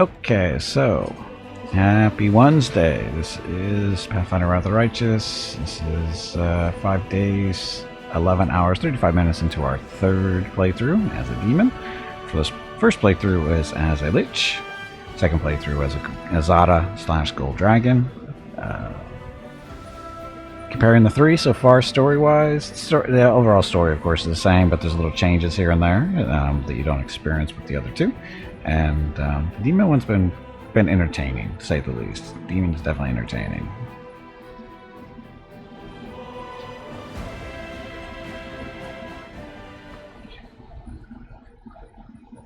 Okay, so happy Wednesday. This is Pathfinder Wrath of the Righteous. This is 5 days, 11 hours, 35 minutes into our third playthrough as a demon. For this first playthrough was as a lich. Second playthrough as a Azada / Gold Dragon. Comparing the three so far story-wise, the overall story, of course, is the same, but there's little changes here and there that you don't experience with the other two. And the demon one's been entertaining, to say the least. Demon's definitely entertaining.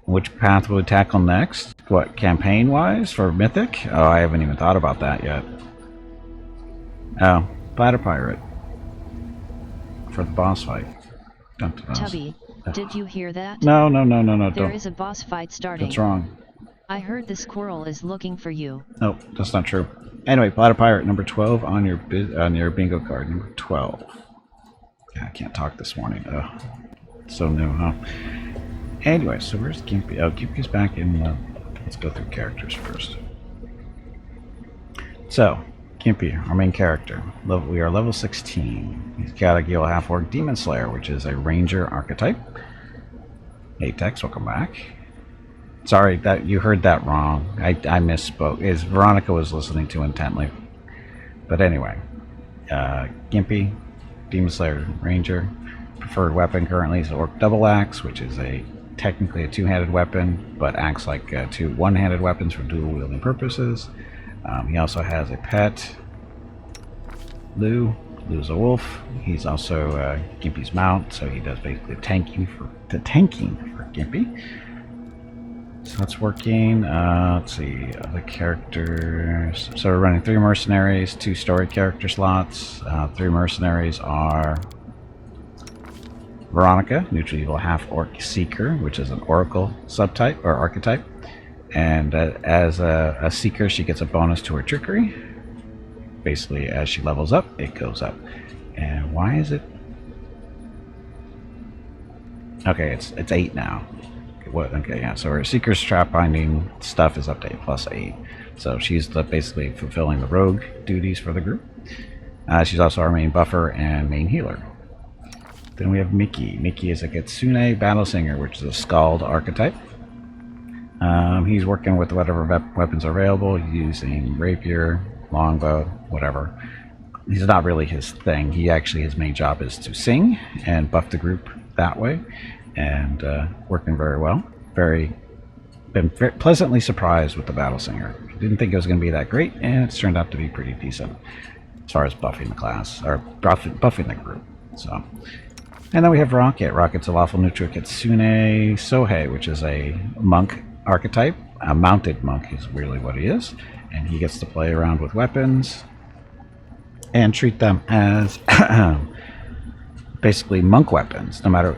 Which path will we tackle next? What, campaign-wise for Mythic? Oh, I haven't even thought about that yet. Oh, Platter Pirate. For the boss fight. Tubby, did you hear that? No, There is a boss fight starting. That's wrong. I heard the squirrel is looking for you. No, that's not true. Anyway, Platter Pirate, number 12 on your bingo card. Number 12. Yeah, I can't talk this morning. Ugh. So new, huh? Anyway, so where's Gimpy? Oh, Gimpy's back in. Let's go through characters first. So, Gimpy, our main character. We are level 16. He's got a Gil half-orc Demonslayer, which is a ranger archetype. Hey, Tex, welcome back. Sorry, that you heard that wrong. I misspoke. Veronica was listening too intently. But anyway, Gimpy, Demonslayer Ranger. Preferred weapon currently is Orc Double Axe, which is technically a two-handed weapon, but acts like two one-handed weapons for dual-wielding purposes. He also has a pet, Lou. Lou's a wolf. He's also Gimpy's mount, so he does basically tanking for Gimpy. So that's working. Let's see, other characters. So we're running 3 mercenaries, 2 story character slots. 3 mercenaries are Veronica, neutral evil half-orc seeker, which is an oracle subtype or archetype. And as a seeker, she gets a bonus to her trickery. Basically, as she levels up, it goes up. And why is it? Okay, it's 8 now. What? Okay, yeah. So her seeker's trap binding stuff is up to 8+8. So she's basically fulfilling the rogue duties for the group. She's also our main buffer and main healer. Then we have Mickey. Mickey is a Kitsune Battle Singer, which is a Scald archetype. He's working with whatever weapons are available, using rapier, longbow, whatever. He's not really his thing. His main job is to sing and buff the group that way, and working very well. Been pleasantly surprised with the Battle Singer. Didn't think it was going to be that great, and it's turned out to be pretty decent as far as buffing the class, or buffing the group. So. And then we have Rocket. Rocket's a lawful neutral Kitsune Sohei, which is a monk archetype. A mounted monk is really what he is. And he gets to play around with weapons and treat them as basically monk weapons. No matter,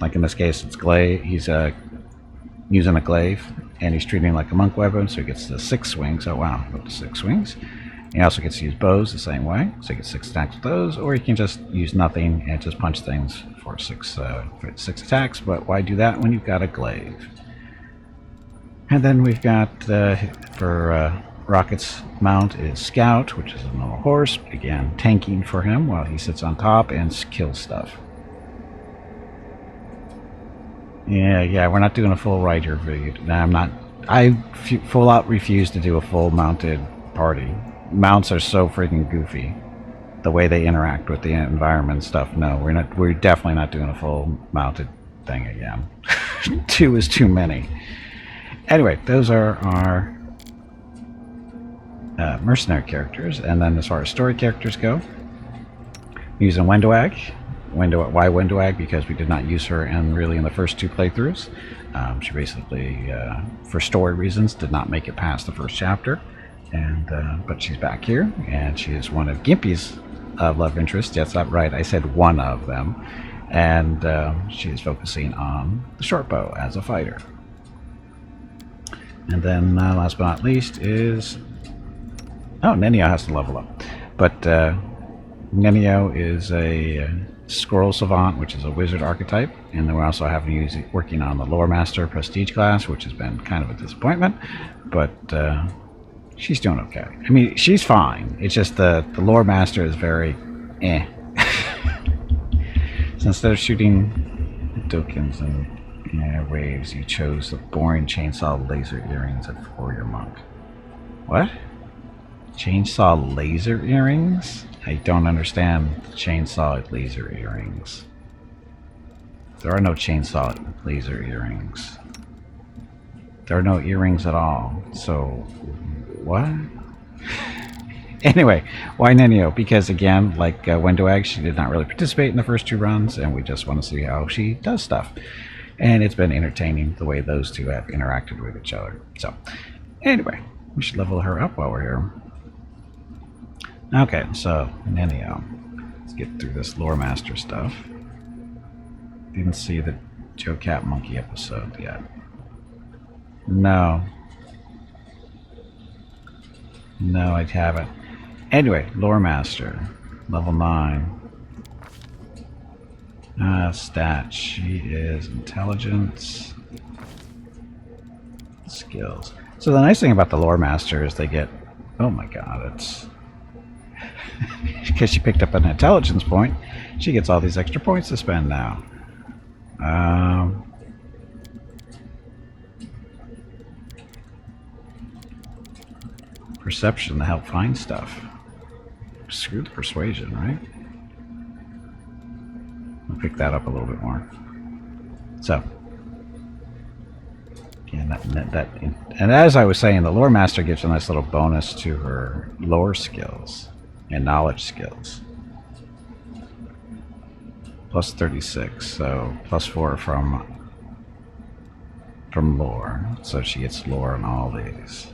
like in this case, it's glaive. He's using a glaive, and he's treating it like a monk weapon, so he gets the 6 swings. Oh wow, up to 6 swings. He also gets to use bows the same way, so he gets 6 attacks with those, or he can just use nothing and just punch things for 6 attacks. But why do that when you've got a glaive? And then we've got for Rocket's mount is Scout, which is a normal horse. Again, tanking for him while he sits on top and kills stuff. Yeah, we're not doing a full rider video. I full out refuse to do a full mounted party. Mounts are so freaking goofy. The way they interact with the environment and stuff. No, we're definitely not doing a full mounted thing again. 2 is too many. Anyway, those are our mercenary characters. And then as far as story characters go, using Wendoag. Why Wendoag? Because we did not use her in the first 2 playthroughs. She basically, for story reasons, did not make it past the first chapter. But she's back here, and she is one of Gimpy's love interests. Yes, that's right, I said one of them. And she is focusing on the short bow as a fighter. And then last but not least is... Oh, Nenia has to level up. But Nenio is a Squirrel Savant, which is a wizard archetype, and then we're also working on the Lore Master Prestige class, which has been kind of a disappointment, but she's doing okay. I mean, she's fine. It's just the Lore Master is very eh. So instead of shooting tokens and waves, you chose the boring chainsaw laser earrings for your monk. What? Chainsaw laser earrings? I don't understand chainsaw laser earrings. There are no chainsaw laser earrings. There are no earrings at all. So, what? Anyway, why Nenio? Because again, like Wendoag, she did not really participate in the first 2 runs, and we just want to see how she does stuff. And it's been entertaining the way those two have interacted with each other. So, anyway, we should level her up while we're here. Okay, so Nenio. Let's get through this Lore Master stuff. Didn't see the Joe Cat Monkey episode yet. No. No, I haven't. Anyway, Lore Master. Level 9. Stats. She is intelligence. Skills. So the nice thing about the Lore Master is they get... Oh my god, it's... because she picked up an intelligence point, she gets all these extra points to spend now. Perception to help find stuff. Screw the persuasion, right? I'll pick that up a little bit more. So, again, and as I was saying, the Lore Master gives a nice little bonus to her lore skills and knowledge skills. Plus 36, so plus 4 from lore. So she gets lore on all these.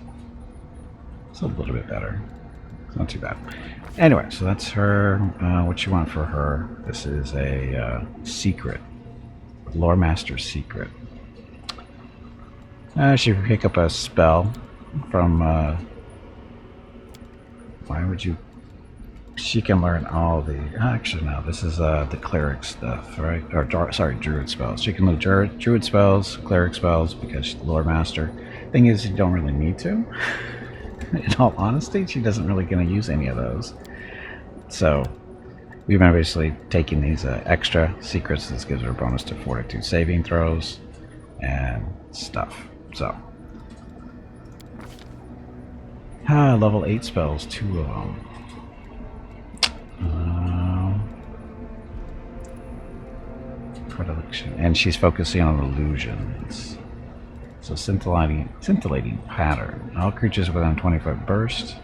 It's a little bit better. It's not too bad. Anyway, so that's her. What you want for her? This is a secret. Lore Master secret. She can pick up a spell from... why would you... She can learn all the... Actually, no. This is the cleric stuff, right? Or, sorry, druid spells. She can learn druid spells, cleric spells, because she's the Lore Master. Thing is, you don't really need to. In all honesty, she doesn't really going to use any of those. So, we've been basically taking these extra secrets. This gives her a bonus to fortitude saving throws and stuff. So, level 8 spells, 2 of them. Predilection, and she's focusing on illusions. So scintillating pattern. All creatures within a 20-foot burst.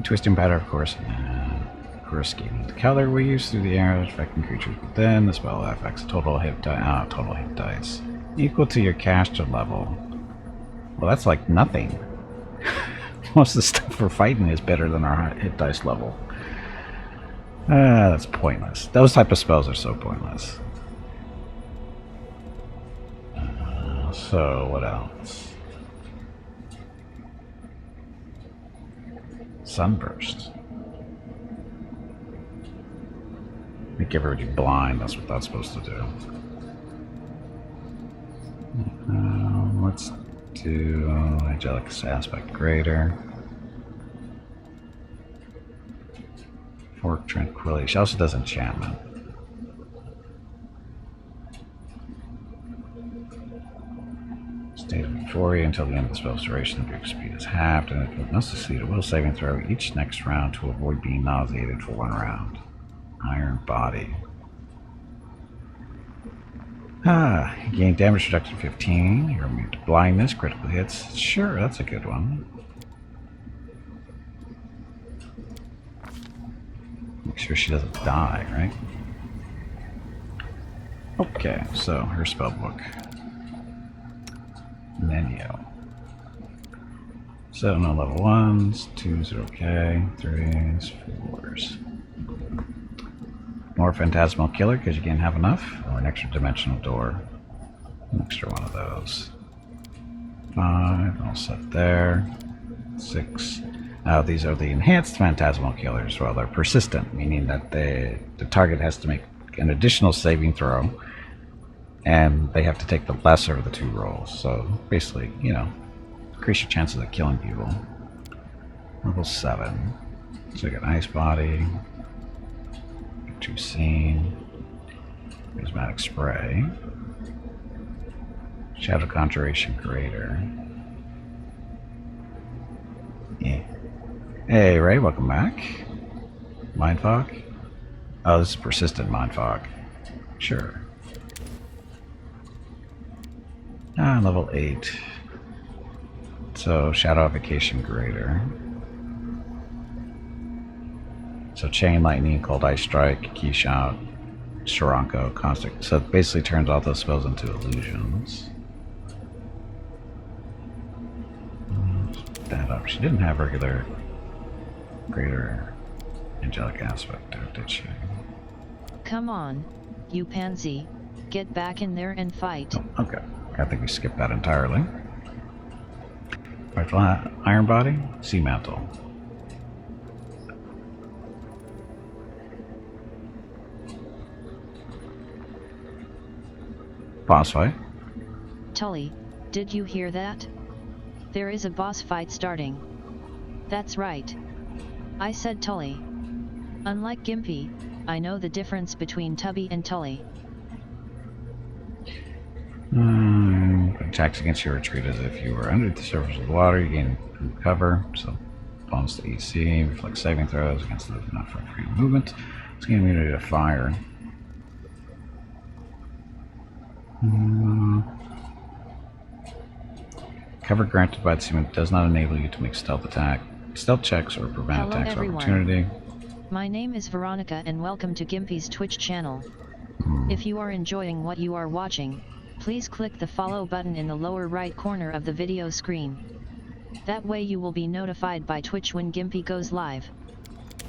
Twisting pattern, of course. Coruscating. The color we use through the arrows affecting creatures within. The spell affects total hit dice. Total hit dice equal to your caster level. Well, that's like nothing. Most of the stuff we're fighting is better than our hit dice level. That's pointless. Those type of spells are so pointless. So, what else? Sunburst. Make everybody blind. That's what that's supposed to do. Let's do Angelic Aspect Greater. Fork Tranquility. She also does enchantment. State of Euphoria until the end of the spell's duration. The speed is halved, and it must succeed a will saving throw each next round to avoid being nauseated for 1 round. Iron Body. You gain damage reduction 15. You're immune to blindness, critical hits. Sure, that's a good one. Make sure she doesn't die, right? Okay, so her spell book. Nenio. So no level 1s, 2s are okay, 3s, 4s. More Phantasmal Killer, because you can't have enough, or an extra dimensional door. An extra one of those. 5, all set there. 6. These are the enhanced phantasmal killers. Well, they're persistent, meaning that the target has to make an additional saving throw, and they have to take the lesser of the 2 rolls. So basically, you know, increase your chances of killing people. Level 7. So we got Ice Body, True Scene, Prismatic Spray, Shadow Conjuration Creator. Yeah. Hey Ray, welcome back. Mind Fog? Oh, this is Persistent Mind Fog. Sure. Level 8. So, Shadowification Creator. So, Chain Lightning, Cold Ice Strike, Key Shout, Sharanko, Constant. So, it basically turns all those spells into illusions. That up. She didn't have regular greater angelic aspect, did she? Come on, you pansy. Get back in there and fight. Oh, okay. I think we skipped that entirely. Right, Iron Body, Sea Mantle. Boss fight. Tully, did you hear that? There is a boss fight starting. That's right. I said Tully. Unlike Gimpy, I know the difference between Tubby and Tully. Attacks against your retreat as if you were under the surface of the water. You gain cover, so bonus to EC, reflect saving throws against the not for free movement. It's gain immunity to fire. Cover granted by the summon does not enable you to make stealth checks or prevent Hello attacks everyone. of opportunity. My name is Veronica and welcome to Gimpy's Twitch channel. If you are enjoying what you are watching, please click the follow button in the lower right corner of the video screen. That way you will be notified by Twitch when Gimpy goes live.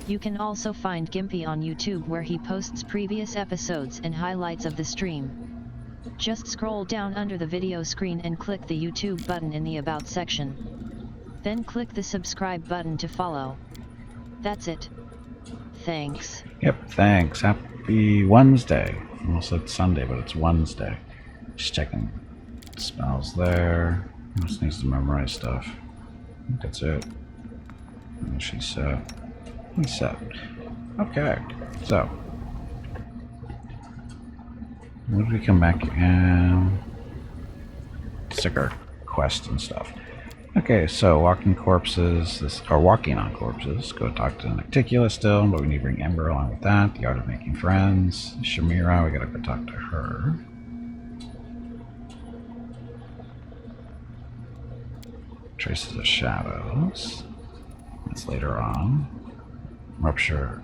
You can also find Gimpy on YouTube where he posts previous episodes and highlights of the stream. Just scroll down under the video screen and click the YouTube button in the About section. Then click the subscribe button to follow. That's it. Thanks. Yep, thanks. Happy Wednesday. I almost said Sunday, but it's Wednesday. Just checking spells there. Just needs to memorize stuff. I think that's it. And she's set. He's set. Okay, so. When did we come back and stick our quest and stuff? Okay, so walking on corpses. Go talk to Nocticula still, but we need to bring Ember along with that. The Art of Making Friends. Shamira, we gotta go talk to her. Traces of Shadows. That's later on. Rapture.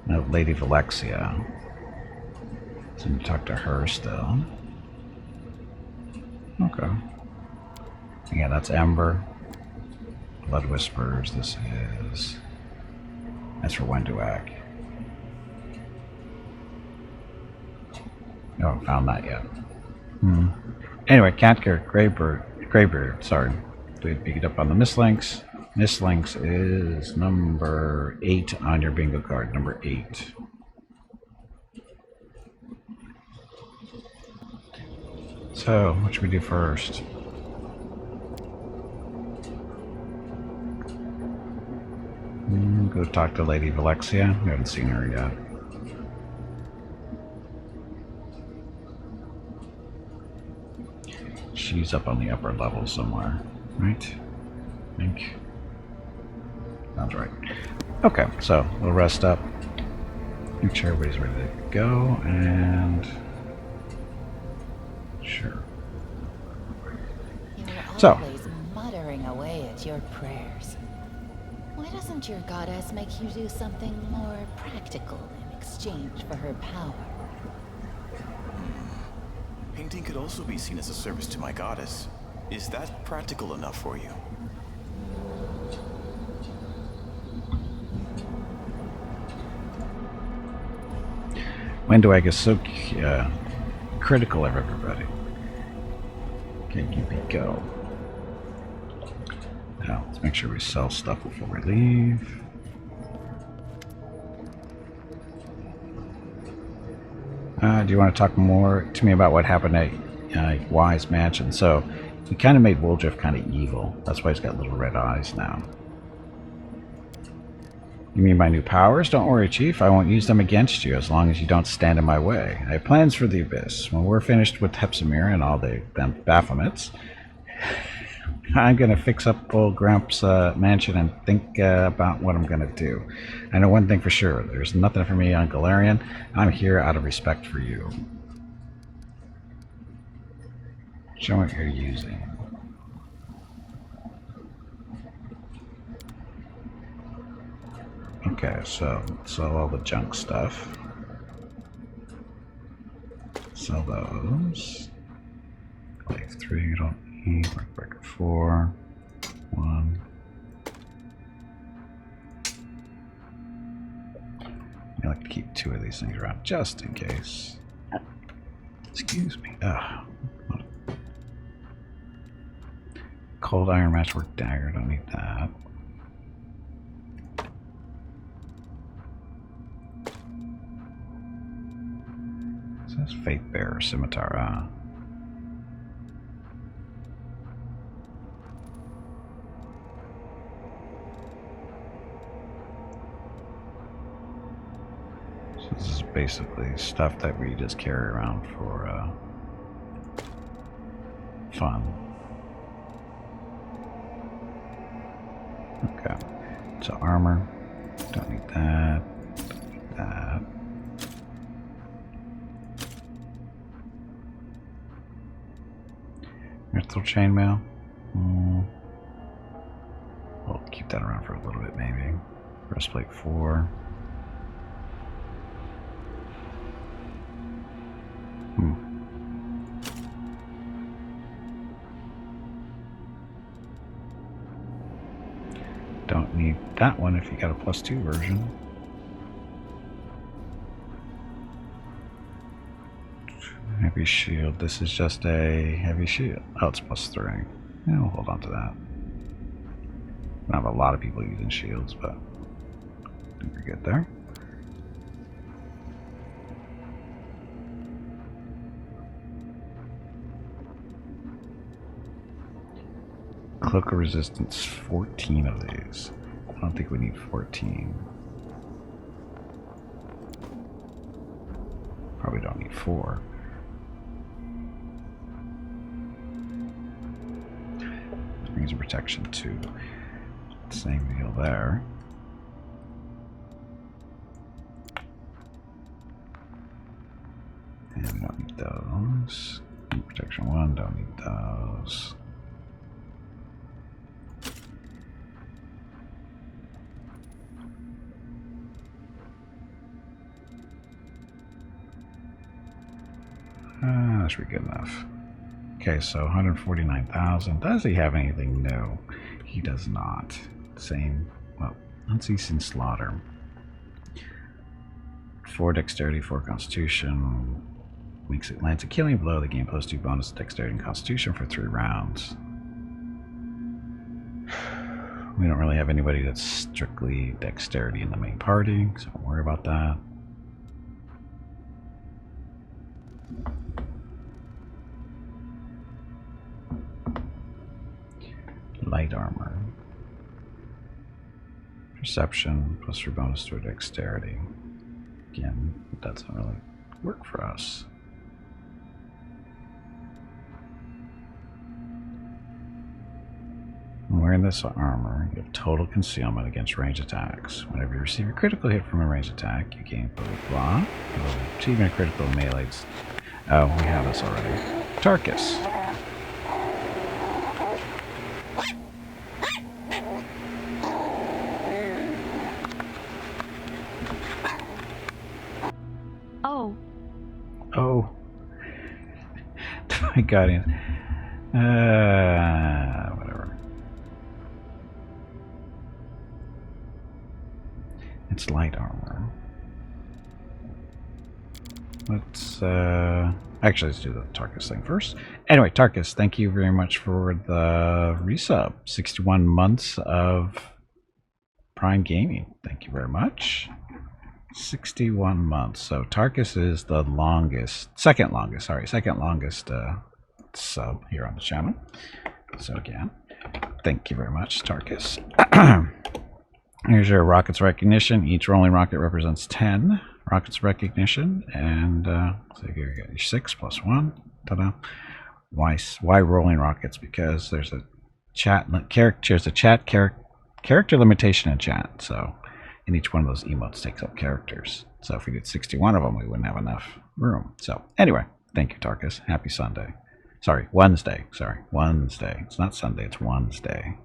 Now, Lady Valexia. So we talk to her still. Okay. Yeah, that's Ember. Blood Whispers, this is... That's for Wenduak. No, I haven't found that yet. Anyway, Catker, Greybeard, sorry. We pick it up on the Mislinks. Mislinks is number 8 on your bingo card, number 8. So, what should we do first? Go talk to Lady Valexia. We haven't seen her yet. She's up on the upper level somewhere, right? I think. Sounds right. Okay, so we'll rest up. Make sure everybody's ready to go, and sure. You're always muttering away at your prayers. Why doesn't your goddess make you do something more practical in exchange for her power? Painting could also be seen as a service to my goddess. Is that practical enough for you? Wenduak is so critical of everybody. Okay, Gimpy, go. Now, let's make sure we sell stuff before we leave. Do you want to talk more to me about what happened at Y's mansion? So, we kind of made Woldriff kind of evil. That's why he's got little red eyes now. You mean my new powers? Don't worry, Chief. I won't use them against you as long as you don't stand in my way. I have plans for the Abyss. When we're finished with Hepsimir and all them Baphomets, I'm going to fix up old Gramps' mansion and think about what I'm going to do. I know one thing for sure. There's nothing for me on Galarian. I'm here out of respect for you. Show me what you're using. Okay, so sell all the junk stuff. Sell those. Wave 3, you don't need. Breaker 4. 1. I like to keep 2 of these things around just in case. Excuse me. Cold Iron Matchwork Dagger, don't need that. It says Faith Bearer Scimitar. So this is basically stuff that we just carry around for fun. Okay, so armor, don't need that, don't need that. Mithril chainmail. We'll keep that around for a little bit, maybe. Breastplate 4. Don't need that one if you got a +2 version. Heavy shield. This is just a heavy shield. Oh, it's +3. Yeah, we'll hold on to that. I don't have a lot of people using shields, but I think we're good there. Cloak of Resistance, 14 of these. I don't think we need 14. Probably don't need 4. Rings of Protection 2. Same deal there. And we don't need those. Protection 1, don't need those. That should be good enough. Okay, so 149,000. Does he have anything new? He does not. Same. Well, Unceasing Slaughter. 4 Dexterity, 4 Constitution. Makes it lands a killing blow. The game +2 bonus Dexterity and Constitution for 3 rounds. We don't really have anybody that's strictly Dexterity in the main party, so don't worry about that. Light armor. Perception +3 bonus to Dexterity. Again, it doesn't really work for us. Wearing this armor, you have total concealment against range attacks. Whenever you receive a critical hit from a range attack, you gain blah. Achieving a critical melee. Oh, we have this already. Tarkus. Oh. I got in. Whatever. It's light armor. let's actually let's do the Tarkus thing first. Anyway, Tarkus, thank you very much for the resub. 61 months of Prime Gaming. Thank you very much. 61 months. So Tarkus is the longest, second longest sub here on the channel. So again, thank you very much, Tarkus. Here's your rockets recognition. Each rolling rocket represents 10 rockets recognition, and so here you got your 6 plus 1. Ta-da! Why rolling rockets? Because there's a character limitation in chat. So, and each one of those emotes takes up characters. So if we did 61 of them, we wouldn't have enough room. So anyway, thank you, Tarkus. Happy Sunday. Sorry, Wednesday. Sorry, Wednesday. It's not Sunday. It's Wednesday.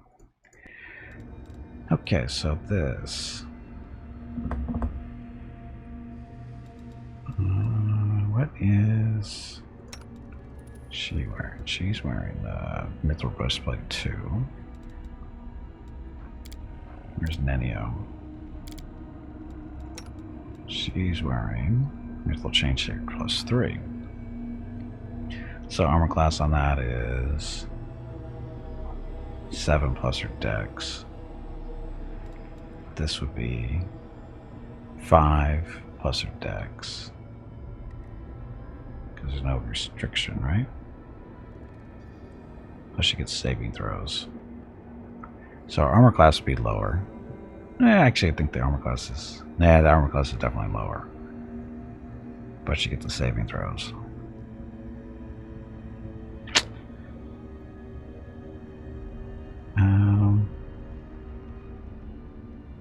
Okay, so this. What is she wearing? She's wearing the Mithril Breastplate 2. Where's Nenio? She's wearing Mithril Chainshare plus 3. So armor class on that is 7 plus her dex. This would be 5 plus her dex. Because there's no restriction, right? Plus she gets saving throws. So our armor class would be lower. Actually, I think the armor class is... Nah, the armor class is definitely lower. But she gets the saving throws.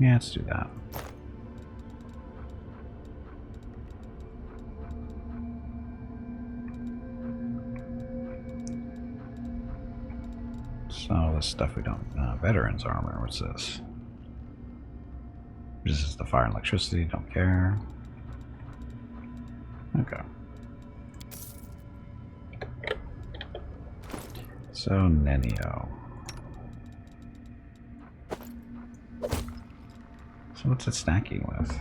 Yeah, let's do that. So this stuff we don't... veterans armor, what's this? This is the fire and electricity, don't care. Okay. So Nenio. So what's it stacking with?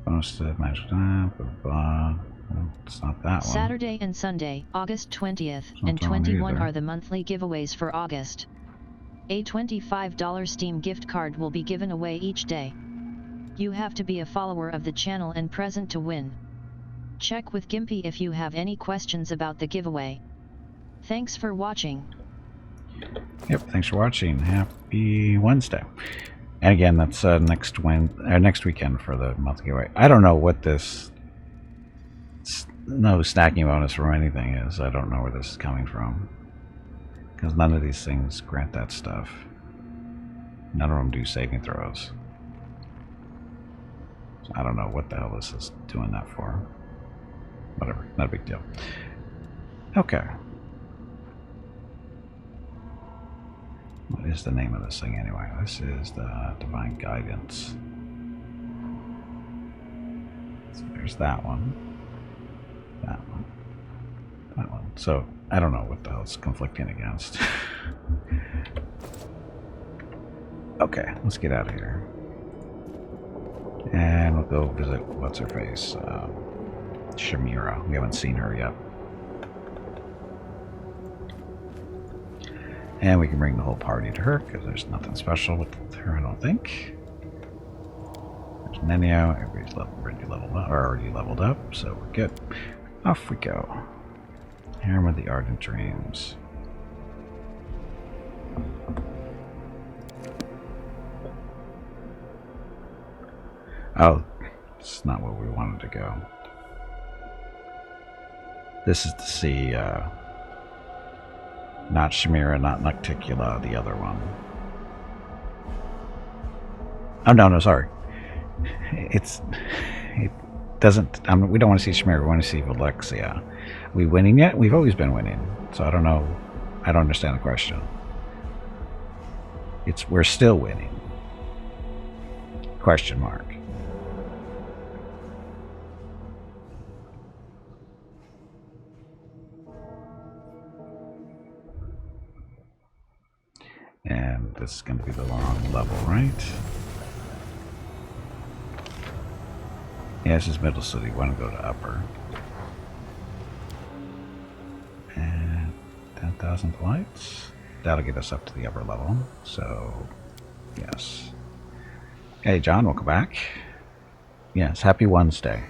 Bonus to magic time, blah, blah, blah. Well, it's not that one. Saturday and Sunday, August 20th and that one 21 either. are the monthly giveaways for August. A $25 Steam gift card will be given away each day. You have to be a follower of the channel and present to win. Check with Gimpy if you have any questions about the giveaway. Thanks for watching. Yep, thanks for watching. Happy Wednesday. And again, that's next weekend for the monthly giveaway. I don't know what this no stacking bonus from anything is. I don't know where this is coming from. Because none of these things grant that stuff. None of them do saving throws. So I don't know what the hell this is doing that for. Whatever, not a big deal. Okay. What is the name of this thing anyway? This is the Divine Guidance. So there's that one. That one. That one. So I don't know what the hell it's conflicting against. Okay, let's get out of here. And we'll go visit what's her face? Shamira. We haven't seen her yet. And we can bring the whole party to her because there's nothing special with her, I don't think. There's Nenio. Everybody's already leveled up, so we're good. Off we go. Here with the Ardent Dreams. Oh, it's not where we wanted to go. This is to see, not Shamira, not Nocticula, the other one. Oh, no, sorry. It doesn't, we don't want to see Shamira, we want to see Valexia. Are we winning yet? We've always been winning, so I don't know, I don't understand the question. We're still winning. Question mark. And this is going to be the wrong level, right? Yeah, this is middle, so you want to go to upper. And 10,000 lights. That'll get us up to the upper level. So, yes. Hey, John, welcome back. Yes, happy Wednesday.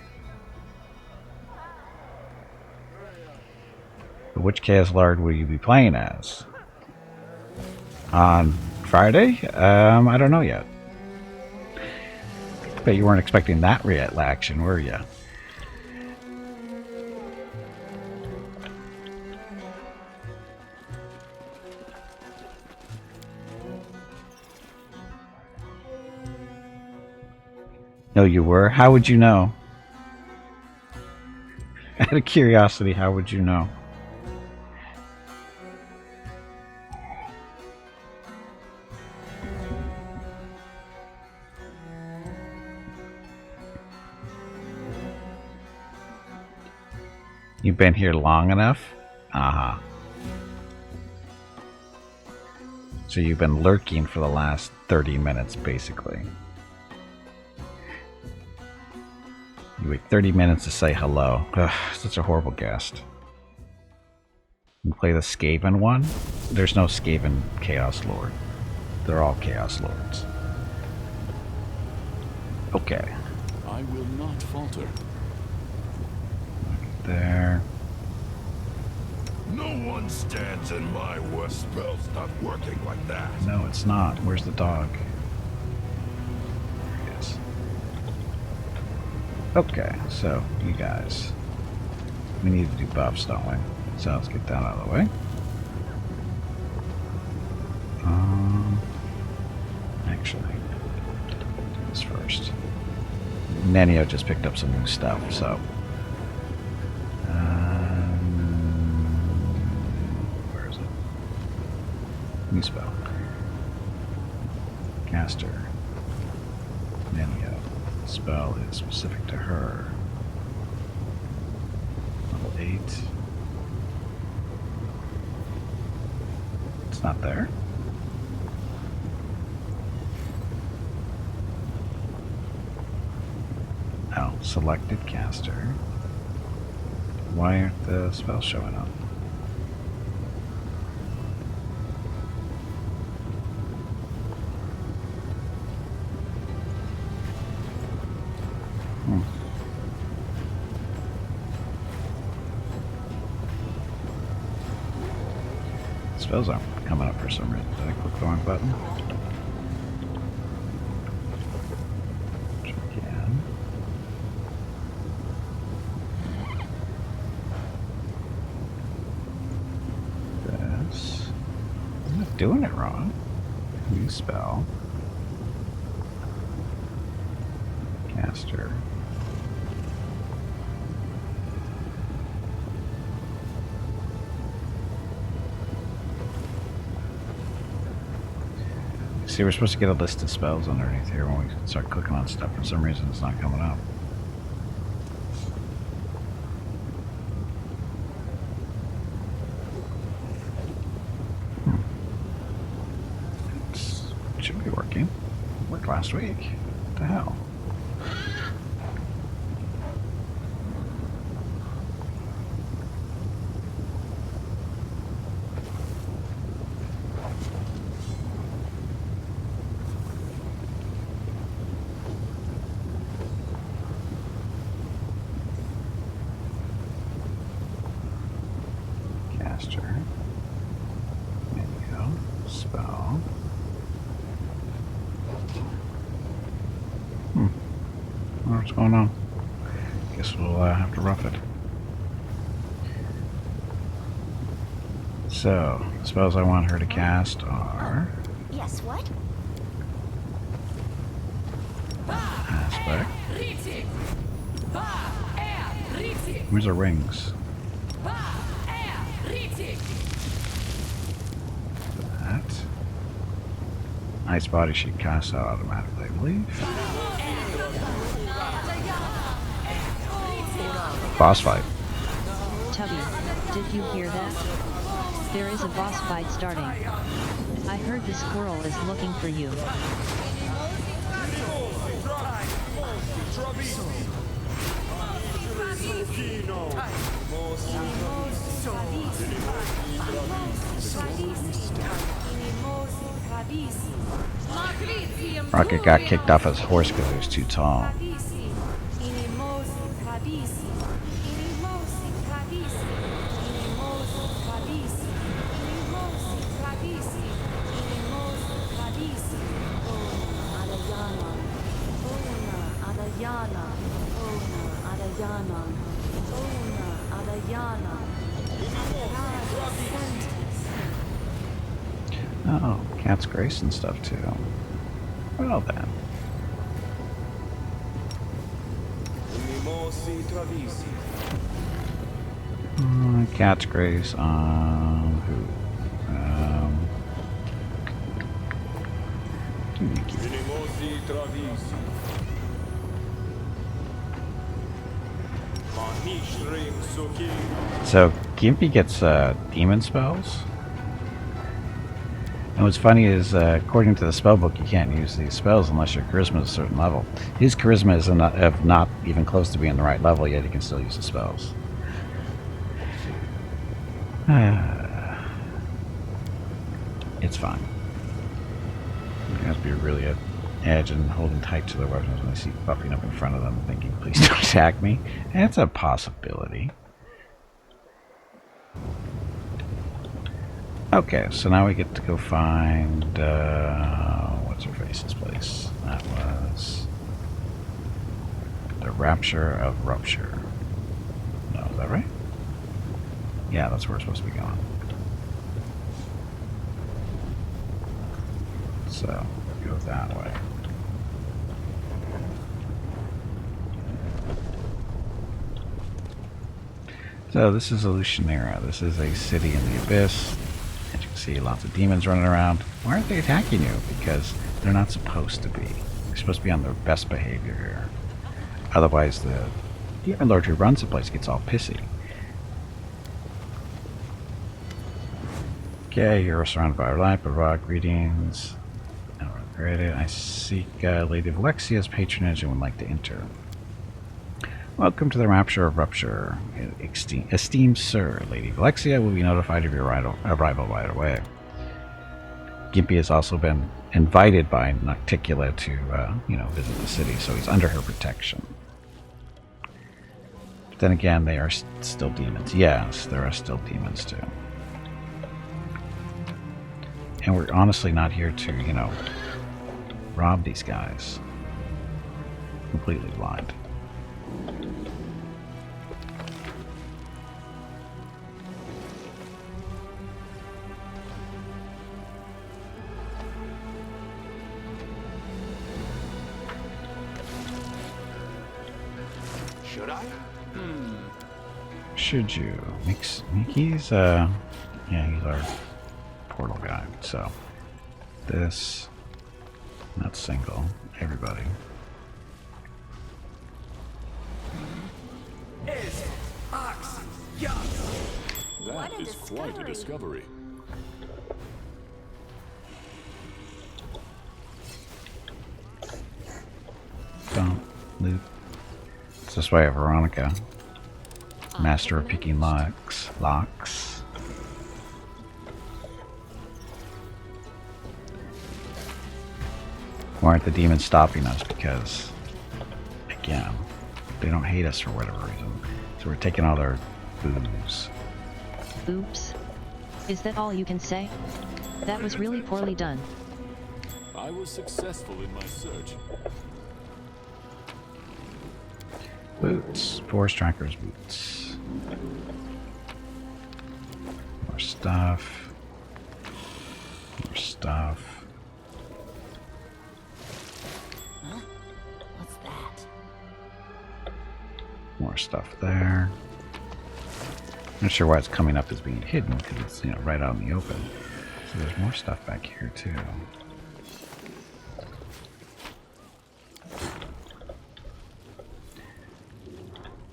Which Chaos Lord will you be playing as? On Friday? I don't know yet. Bet you weren't expecting that reaction, were you? No, you were? How would you know? Out of curiosity, how would you know? You've been here long enough? Uh-huh. So you've been lurking for the last 30 minutes, basically. You wait 30 minutes to say hello. Ugh, such a horrible guest. You play the Skaven one? There's no Skaven Chaos Lord. They're all Chaos Lords. Okay. I will not falter. There. No one stands in my way. Spell's not working like that. No, it's not. Where's the dog? There he is. Okay, so, you guys. We need to do buffs, don't we? So let's get that out of the way. Actually, do this first. Nenio just picked up some new stuff, so. Where is it? New spell. Caster. Nenio. Spell is specific to her. Level 8. It's not there. Oh, selected caster. Why aren't the spells showing up? Spells aren't coming up for some reason. Did I click the wrong button? Again. This. I'm not doing it wrong. New spell. Caster. See, we're supposed to get a list of spells underneath here when we start clicking on stuff. For some reason, it's not coming up. It should be working. It worked last week. What the hell? Spell. I wonder what's going on. Guess we'll have to rough it. So, the spells I want her to cast are... Yes, what? Aspect. Where's her rings? That. Ice body she casts out automatically, I believe. Boss fight. Tubby, did you hear that? There is a boss fight starting. I heard the squirrel is looking for you. Rocket got kicked off his horse because he was too tall. Oh, Cat's Grace and stuff too. Well then. Cat's Grace on who? So Gimpy gets demon spells. And what's funny is, according to the spellbook, you can't use these spells unless your charisma is a certain level. His charisma is not even close to being the right level, yet he can still use the spells. It's fine. You have to be really at edge and holding tight to their weapons when they see buffing up in front of them, thinking, please don't attack me. And it's a possibility. Okay, so now we get to go find, what's her face's place? That was the Rapture of Rupture. No, is that right? Yeah, that's where we're supposed to be going. So, go that way. So, this is Alushinyrra. This is a city in the abyss. As you can see, lots of demons running around. Why aren't they attacking you? Because they're not supposed to be. They're supposed to be on their best behavior here. Otherwise, the demon lord who runs the place gets all pissy. Okay, you're surrounded by our light, but greetings. I seek Lady Alexia's patronage and would like to enter. Welcome to the Rapture of Rupture. Esteemed Sir, Lady Alexia will be notified of your arrival right away. Gimpy has also been invited by Nocticula to, visit the city, so he's under her protection. But then again, they are still demons. Yes, there are still demons too. And we're honestly not here to, rob these guys. Completely blind. Should I? Should you? He's, yeah, he's our portal guy. So, this, not single, everybody. That is quite a discovery. Don't loot. It's this way of Veronica. Master of picking locks. Why aren't the demons stopping us? Because, again, they don't hate us for whatever reason. So we're taking all their booze. Oops. Is that all you can say? That was really poorly done. I was successful in my search. Boots. Forest Tracker's boots. More stuff. More stuff. Huh? What's that? More stuff there. Not sure why it's coming up as being hidden, because it's, right out in the open. So there's more stuff back here too.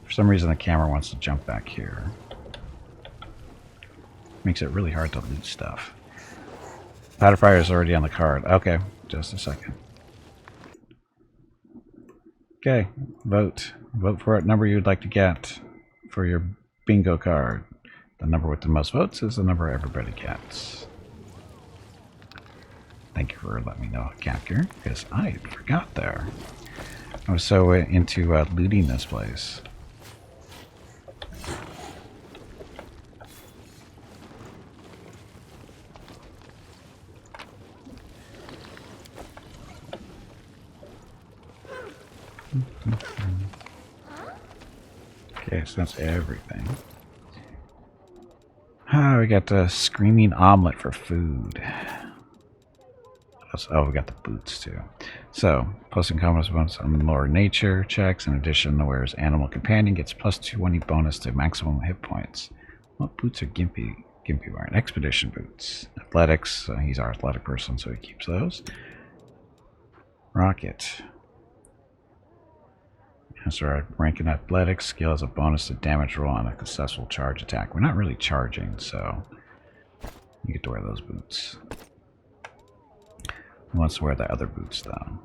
For some reason the camera wants to jump back here. Makes it really hard to loot stuff. Powder fire is already on the card. Okay, just a second. Okay, vote. Vote for what number you'd like to get for your bingo card. The number with the most votes is the number everybody gets. Thank you for letting me know, Capture, because I forgot there. I was so into looting this place. Okay, so that's everything. Ah, we got the screaming omelet for food. Oh, we got the boots too. So, posting comments bonus on lower nature checks. In addition, the wearer's animal companion gets plus 20 bonus to maximum hit points. What boots are Gimpy wearing? Expedition boots. Athletics. He's our athletic person, so he keeps those. Rocket. So our rank in athletics skill has a bonus to damage roll on a successful charge attack. We're not really charging, so you get to wear those boots. Who wants to wear the other boots, though?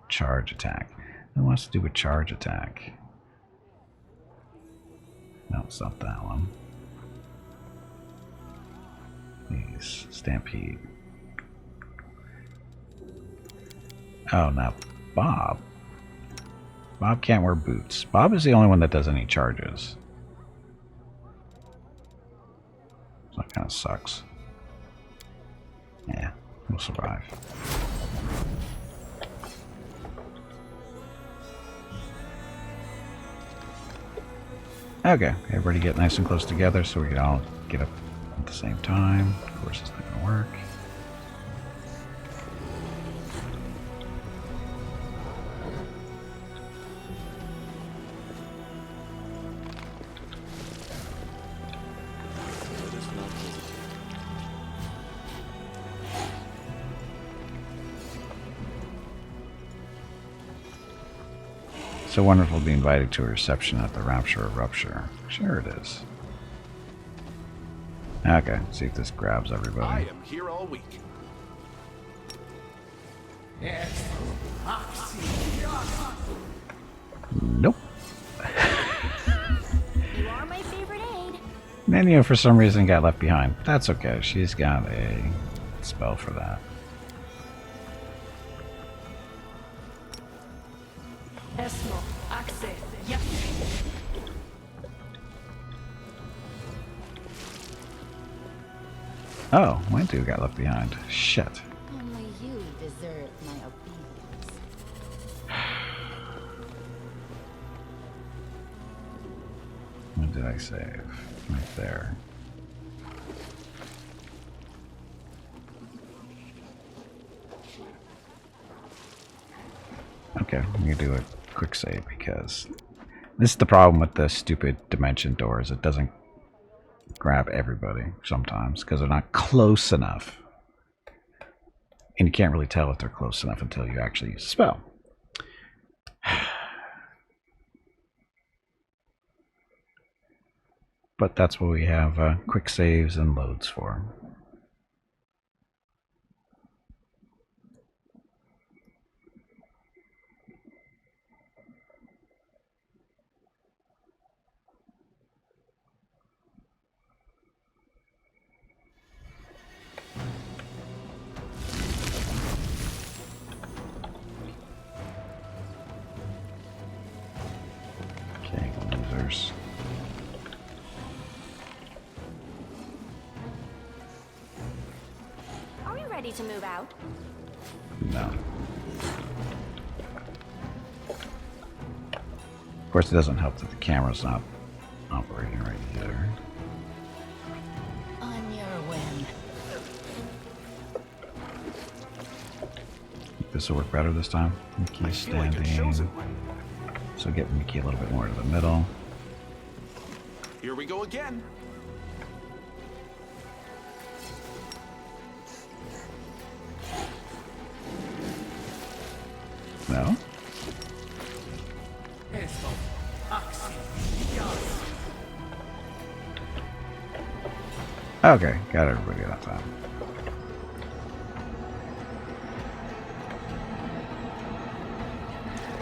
Charge attack. Who wants to do a charge attack? No, it's not that one. Please, Stampede. Oh, now Bob. Bob can't wear boots. Bob is the only one that does any charges. So that kind of sucks. Yeah, we'll survive. Okay, everybody get nice and close together so we can all get up at the same time. Of course, it's not going to work. So wonderful to be invited to a reception at the Rapture of Rupture. Sure it is. Okay, let's see if this grabs everybody. I am here all week. Nope. You are my favorite aide. Nania for some reason got left behind. That's okay, she's got a spell for that. Oh, Wentu got left behind. Shit. Only you deserve my obedience. When did I save? Right there. Okay, I'm gonna do a quick save because this is the problem with the stupid dimension doors. It doesn't grab everybody sometimes because they're not close enough. And you can't really tell if they're close enough until you actually use a spell. But that's what we have quick saves and loads for. Okay, losers. Are we ready to move out? No. Of course, it doesn't help that the camera's not operating right either. On your whim. This will work better this time. Mickey's standing. So get Mickey a little bit more to the middle. Here we go again. No? Okay, got everybody that time.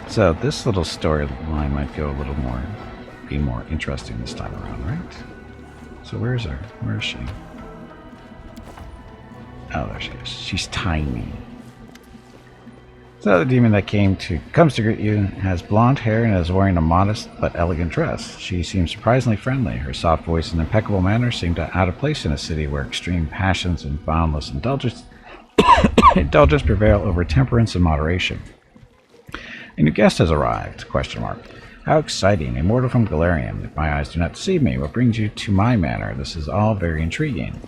So this little storyline might go a little more, be more interesting this time around, right? So where is her? Where is she? Oh, there she is. She's tiny. So the demon that comes to greet you has blonde hair and is wearing a modest but elegant dress. She seems surprisingly friendly. Her soft voice and impeccable manners seem out of place in a city where extreme passions and boundless indulgence prevail over temperance and moderation. A new guest has arrived, ? How exciting, a mortal from Galarian. If my eyes do not deceive me, what brings you to my manor? This is all very intriguing.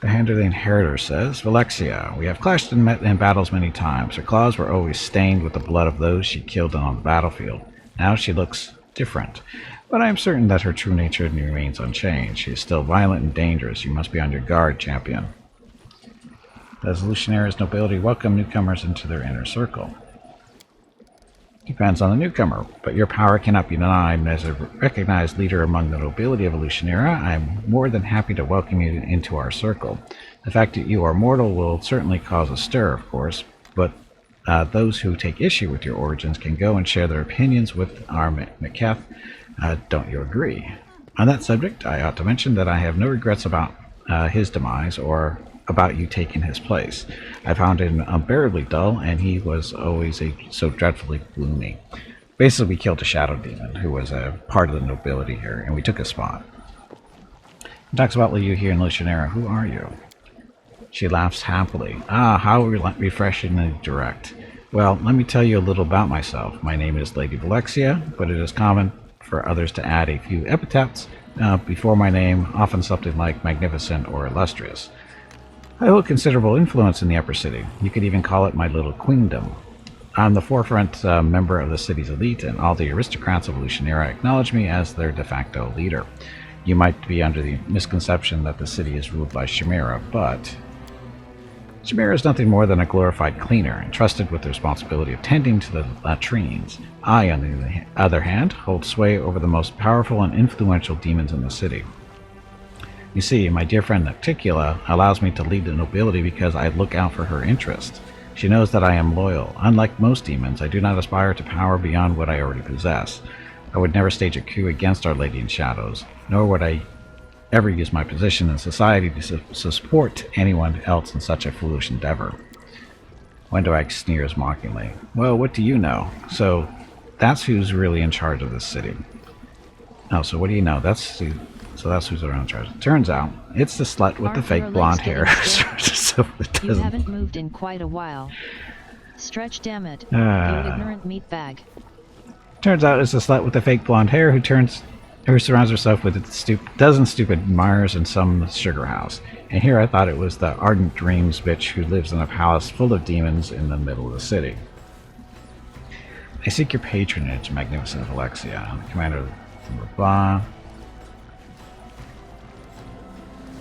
The Hand of the Inheritor says, Valexia, we have clashed and met in battles many times. Her claws were always stained with the blood of those she killed on the battlefield. Now she looks different, but I am certain that her true nature remains unchanged. She is still violent and dangerous. You must be on your guard, champion. Does Alushinyrra's nobility welcome newcomers into their inner circle? Depends on the newcomer, but your power cannot be denied, and as a recognized leader among the nobility of Alushinyrra, I am more than happy to welcome you into our circle. The fact that you are mortal will certainly cause a stir, of course, but those who take issue with your origins can go and share their opinions with our Maketh. Don't you agree? On that subject, I ought to mention that I have no regrets about his demise or about you taking his place. I found him unbearably dull, and he was always so dreadfully gloomy. Basically, we killed a shadow demon who was a part of the nobility here, and we took his spot. He talks about you here in Alushinyrra. Who are you? She laughs happily. Ah, how refreshingly direct. Well, let me tell you a little about myself. My name is Lady Valexia, but it is common for others to add a few epithets before my name, often something like magnificent or illustrious. I hold considerable influence in the upper city. You could even call it my little queendom. I'm the forefront member of the city's elite, and all the aristocrats of Alushinyrra acknowledge me as their de facto leader. You might be under the misconception that the city is ruled by Chimera, but Chimera is nothing more than a glorified cleaner, entrusted with the responsibility of tending to the latrines. I, on the other hand, hold sway over the most powerful and influential demons in the city. You see, my dear friend Nocticula allows me to lead the nobility because I look out for her interest. She knows that I am loyal. Unlike most demons, I do not aspire to power beyond what I already possess. I would never stage a coup against Our Lady in Shadows, nor would I ever use my position in society to support anyone else in such a foolish endeavor. Wendowag sneers mockingly. Well, what do you know? So, that's who's really in charge of this city. Oh, so what do you know? So that's who's around charge. Turns out, it's the slut with the fake blonde hair. So you haven't moved in quite a while. Stretch, damn it, you ignorant meatbag. Turns out it's the slut with the fake blonde hair who surrounds herself with dozen stupid admirers in some sugar house. And here I thought it was the ardent dreams bitch who lives in a palace full of demons in the middle of the city. I seek your patronage, magnificent Valexia. I'm the commander of blah.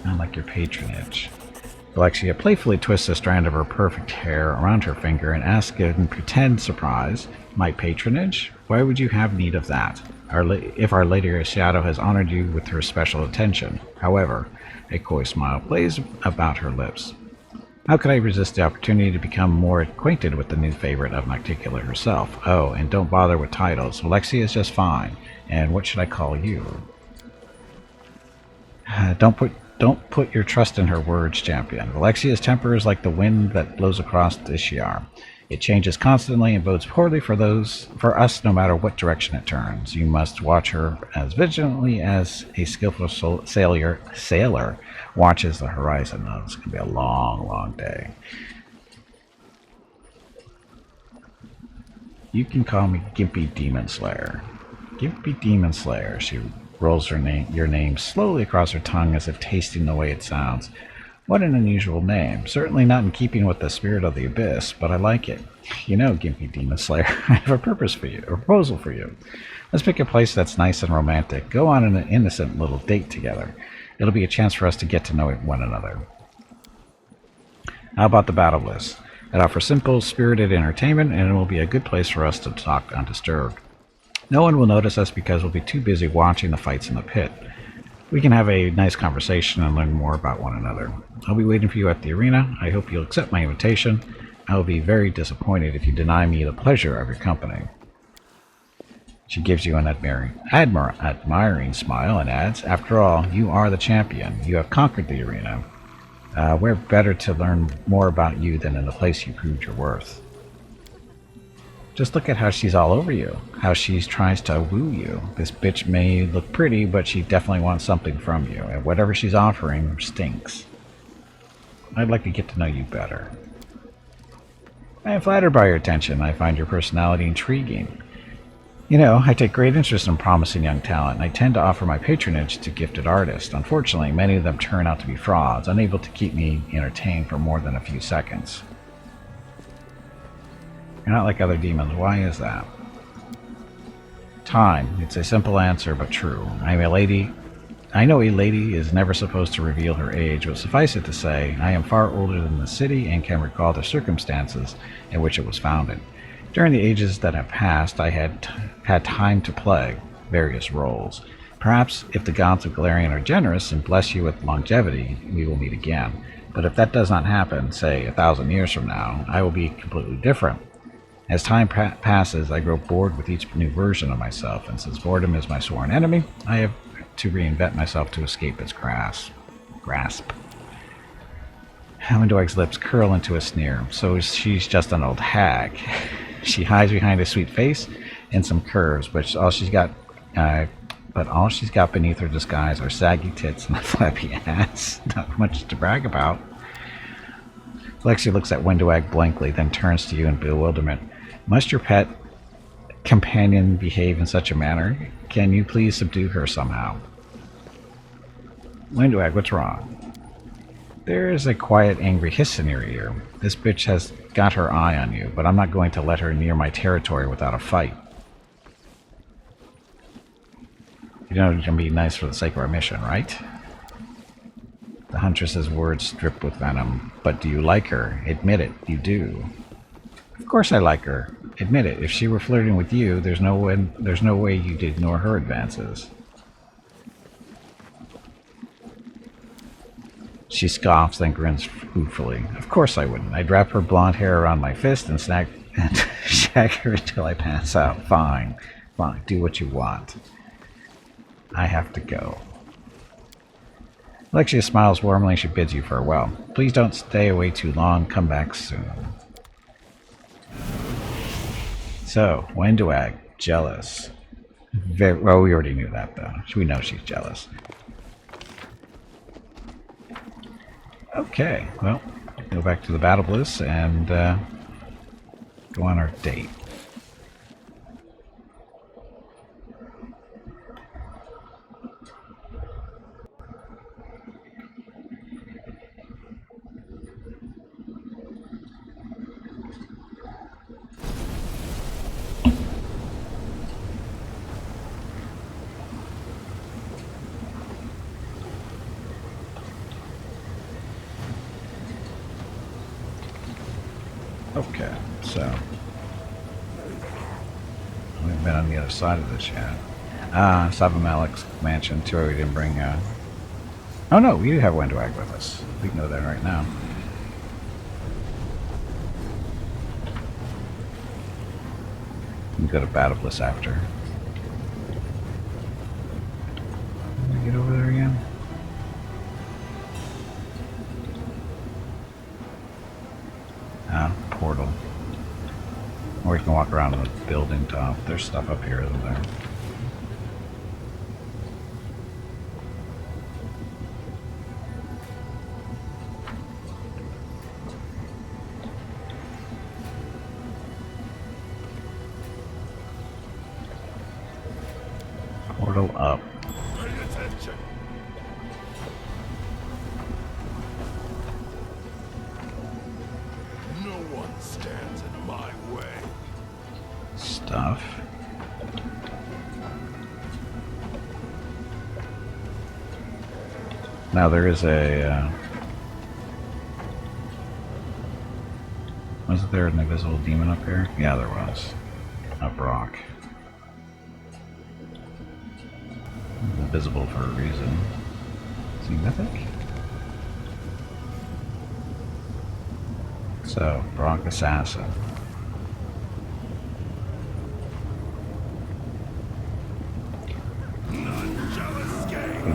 I like your patronage. Valexia playfully twists a strand of her perfect hair around her finger and asks in pretend surprise, my patronage? Why would you have need of that? If Our Lady of Shadow has honored you with her special attention. However, a coy smile plays about her lips. How could I resist the opportunity to become more acquainted with the new favorite of Nocticula herself? Oh, and don't bother with titles. Valexia is just fine. And what should I call you? Don't put your trust in her words, champion. Valexia's temper is like the wind that blows across Ishiar. It changes constantly and bodes poorly for us no matter what direction it turns. You must watch her as vigilantly as a skillful sailor watches the horizon. Oh, it's going to be a long, long day. You can call me Gimpy Demonslayer. Gimpy Demonslayer. She rolls your name slowly across her tongue as if tasting the way it sounds. What an unusual name. Certainly not in keeping with the spirit of the Abyss, but I like it. You know, Gimpy Demonslayer, I have a proposal for you. Let's pick a place that's nice and romantic. Go on an innocent little date together. It'll be a chance for us to get to know one another. How about the battle list? It offers simple, spirited entertainment, and it will be a good place for us to talk undisturbed. No one will notice us because we'll be too busy watching the fights in the pit. We can have a nice conversation and learn more about one another. I'll be waiting for you at the arena. I hope you'll accept my invitation. I will be very disappointed if you deny me the pleasure of your company. She gives you an admiring smile and adds, "After all, you are the champion. You have conquered the arena. Where better to learn more about you than in the place you proved your worth? Just look at how she's all over you, how she tries to woo you. This bitch may look pretty, but she definitely wants something from you, and whatever she's offering stinks. I'd like to get to know you better. I am flattered by your attention. I find your personality intriguing. You know, I take great interest in promising young talent, and I tend to offer my patronage to gifted artists. Unfortunately, many of them turn out to be frauds, unable to keep me entertained for more than a few seconds. You're not like other demons. Why is that? Time. It's a simple answer, but true. I am a lady. I know a lady is never supposed to reveal her age, but suffice it to say, I am far older than the city and can recall the circumstances in which it was founded. During the ages that have passed, I had had time to play various roles. Perhaps if the gods of Galarian are generous and bless you with longevity, we will meet again. But if that does not happen, say 1,000 years from now, I will be completely different. As time passes, I grow bored with each new version of myself, and since boredom is my sworn enemy, I have to reinvent myself to escape its grasp. Hammondwag's lips curl into a sneer. So she's just an old hag. She hides behind a sweet face and some curves, but all she's got beneath her disguise are saggy tits and a flappy ass. Not much to brag about. Lexi looks at Wendwag blankly, then turns to you in bewilderment. Must your pet companion behave in such a manner? Can you please subdue her somehow? Wendwag, what's wrong? There is a quiet, angry hiss in your ear. This bitch has got her eye on you, but I'm not going to let her near my territory without a fight. You know you're going to be nice for the sake of our mission, right? The huntress's words drip with venom. But do you like her? Admit it, you do. Of course I like her. Admit it. If she were flirting with you, there's no way you'd ignore her advances. She scoffs, then grins ruefully. Of course I wouldn't. I'd wrap her blonde hair around my fist and shag her until I pass out. Fine. Fine. Do what you want. I have to go. Alexia smiles warmly. She bids you farewell. Please don't stay away too long. Come back soon. So, Wendwag, jealous. Well, we already knew that, though. We know she's jealous. Okay, well, go back to the Battle Bliss and go on our date. Okay, so we've been on the other side of this yet. Sabamalek's mansion. Too bad we didn't bring. Oh no, we do have Wendwag with us. We can know that right now. We can go to Battle Bliss after. Can we get over there again? Portal. Or you can walk around the building top. There's stuff up here, isn't there? Portal up. Pay attention. No one stands in my way. Stuff. Now there is a wasn't there an invisible demon up here? Yeah, there was. Up rock. Invisible for a reason. Is he mythic? So, Bronc Assassin.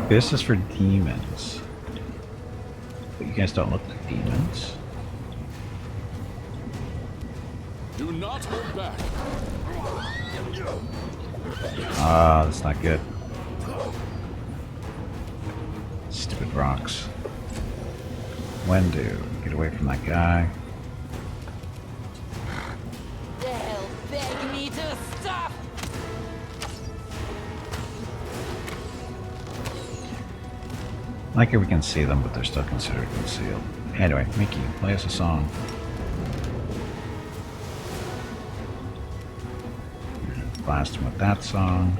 This is for demons. But you guys don't look like demons. Do not hold back. Ah, that's not good. Stupid rocks. Wendu, get away from that guy. They'll beg me to stop! Like it, we can see them, but they're still considered concealed. Anyway, Mickey, play us a song. Blast him with that song.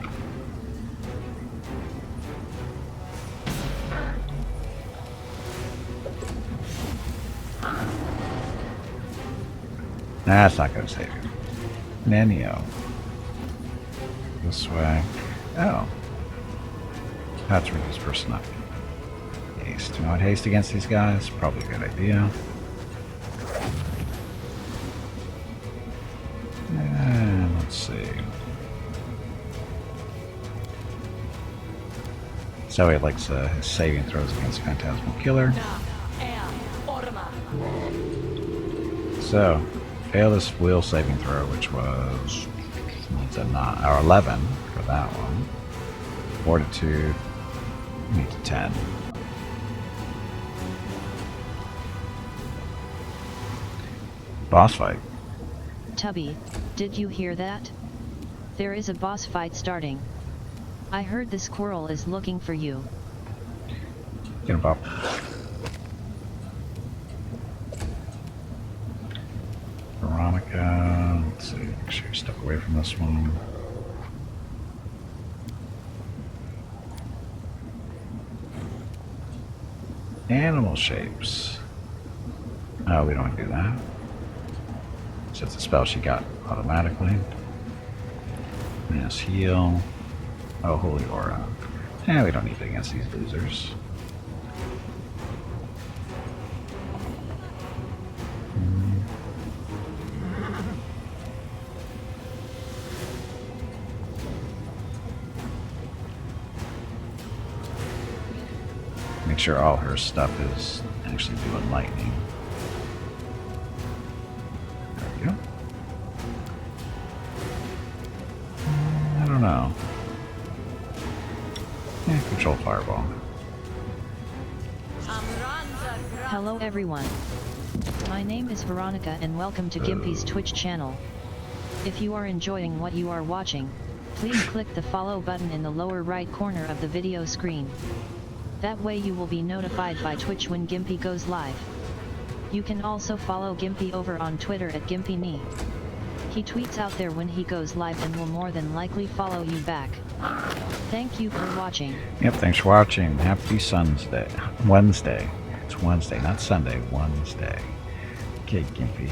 That's not going to save you. Nenio. This way. Oh. That's where this person up. Haste. You know what? Haste against these guys? Probably a good idea. And let's see. So he likes his saving throws against Phantasmal Killer. So, fail this will saving throw, which was needs a 9 or 11 for that one. Fortitude needs a 10. Boss fight. Tubby, did you hear that? There is a boss fight starting. I heard the squirrel is looking for you. Get him up. Veronica. Let's see. Make sure you step away from this one. Animal shapes. Oh, we don't want to do that. So it's a spell she got automatically. Mass heal. Oh, holy aura. Yeah, we don't need it against these losers. Make sure all her stuff is actually doing lightning. There we go. I don't know. Yeah, control fireball. Hello everyone. My name is Veronica and welcome to Gimpy's Twitch channel. If you are enjoying what you are watching, please click the follow button in the lower right corner of the video screen. That way you will be notified by Twitch when Gimpy goes live. You can also follow Gimpy over on Twitter at GimpyKnee. He tweets out there when he goes live and will more than likely follow you back. Thank you for watching. Yep, thanks for watching. Happy Wednesday. It's Wednesday, not Sunday. Wednesday. Okay, Gimpy.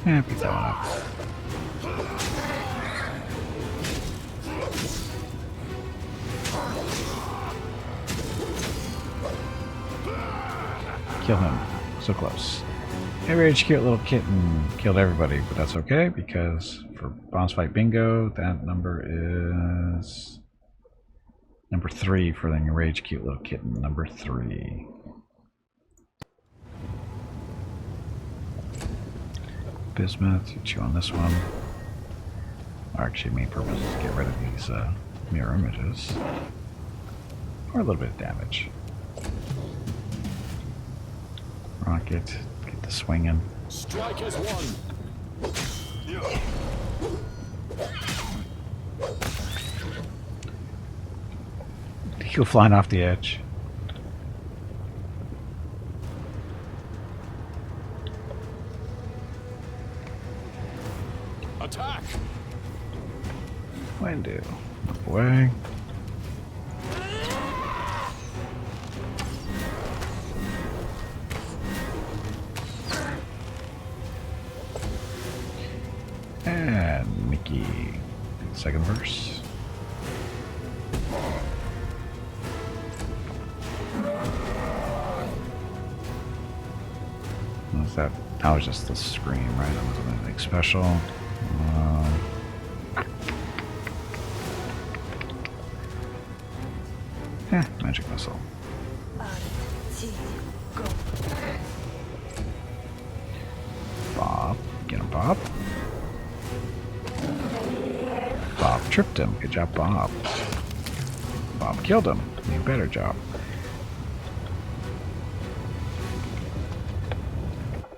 Happy that one up. Kill him. So close. Hey, Rage Cute Little Kitten killed everybody, but that's okay because for boss fight bingo, that number is number 3 for the Rage Cute Little Kitten. Number 3. Bismuth, you chew on this one. Or actually, main purpose is to get rid of these mirror images. Or a little bit of damage. Rocket, get the swinging. Strike as one. Did he go flying off the edge? Attack! Wendu, away. And Mickey, second verse. That was just the scream, right? That wasn't anything special. Magic missile. Bob. Get him, Bob. Bob tripped him. Good job, Bob. Bob killed him. Even better job.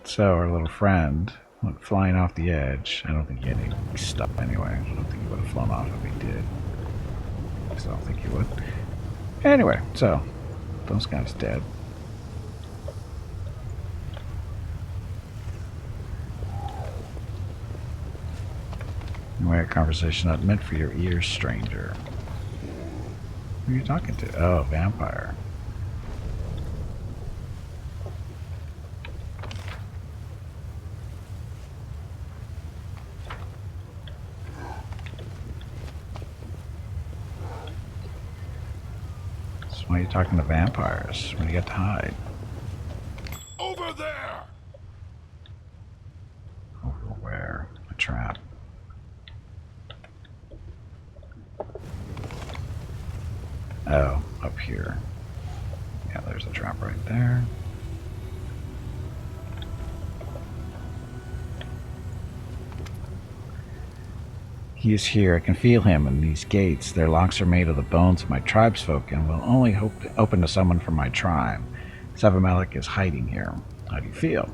So our little friend went flying off the edge. I don't think he had any stuff anyway. I don't think he would have flown off if he did. I still don't think he would. Anyway, so those guys dead. Anyway, a conversation not meant for your ears, stranger. Who are you talking to? Oh, vampire. So why are you talking to vampires? When do you get to hide? Over there! Over where? A trap. Oh, up here. Yeah, there's a trap right there. He is here. I can feel him in these gates. Their locks are made of the bones of my tribesfolk and will only open to someone from my tribe. Savamalik is hiding here. How do you feel?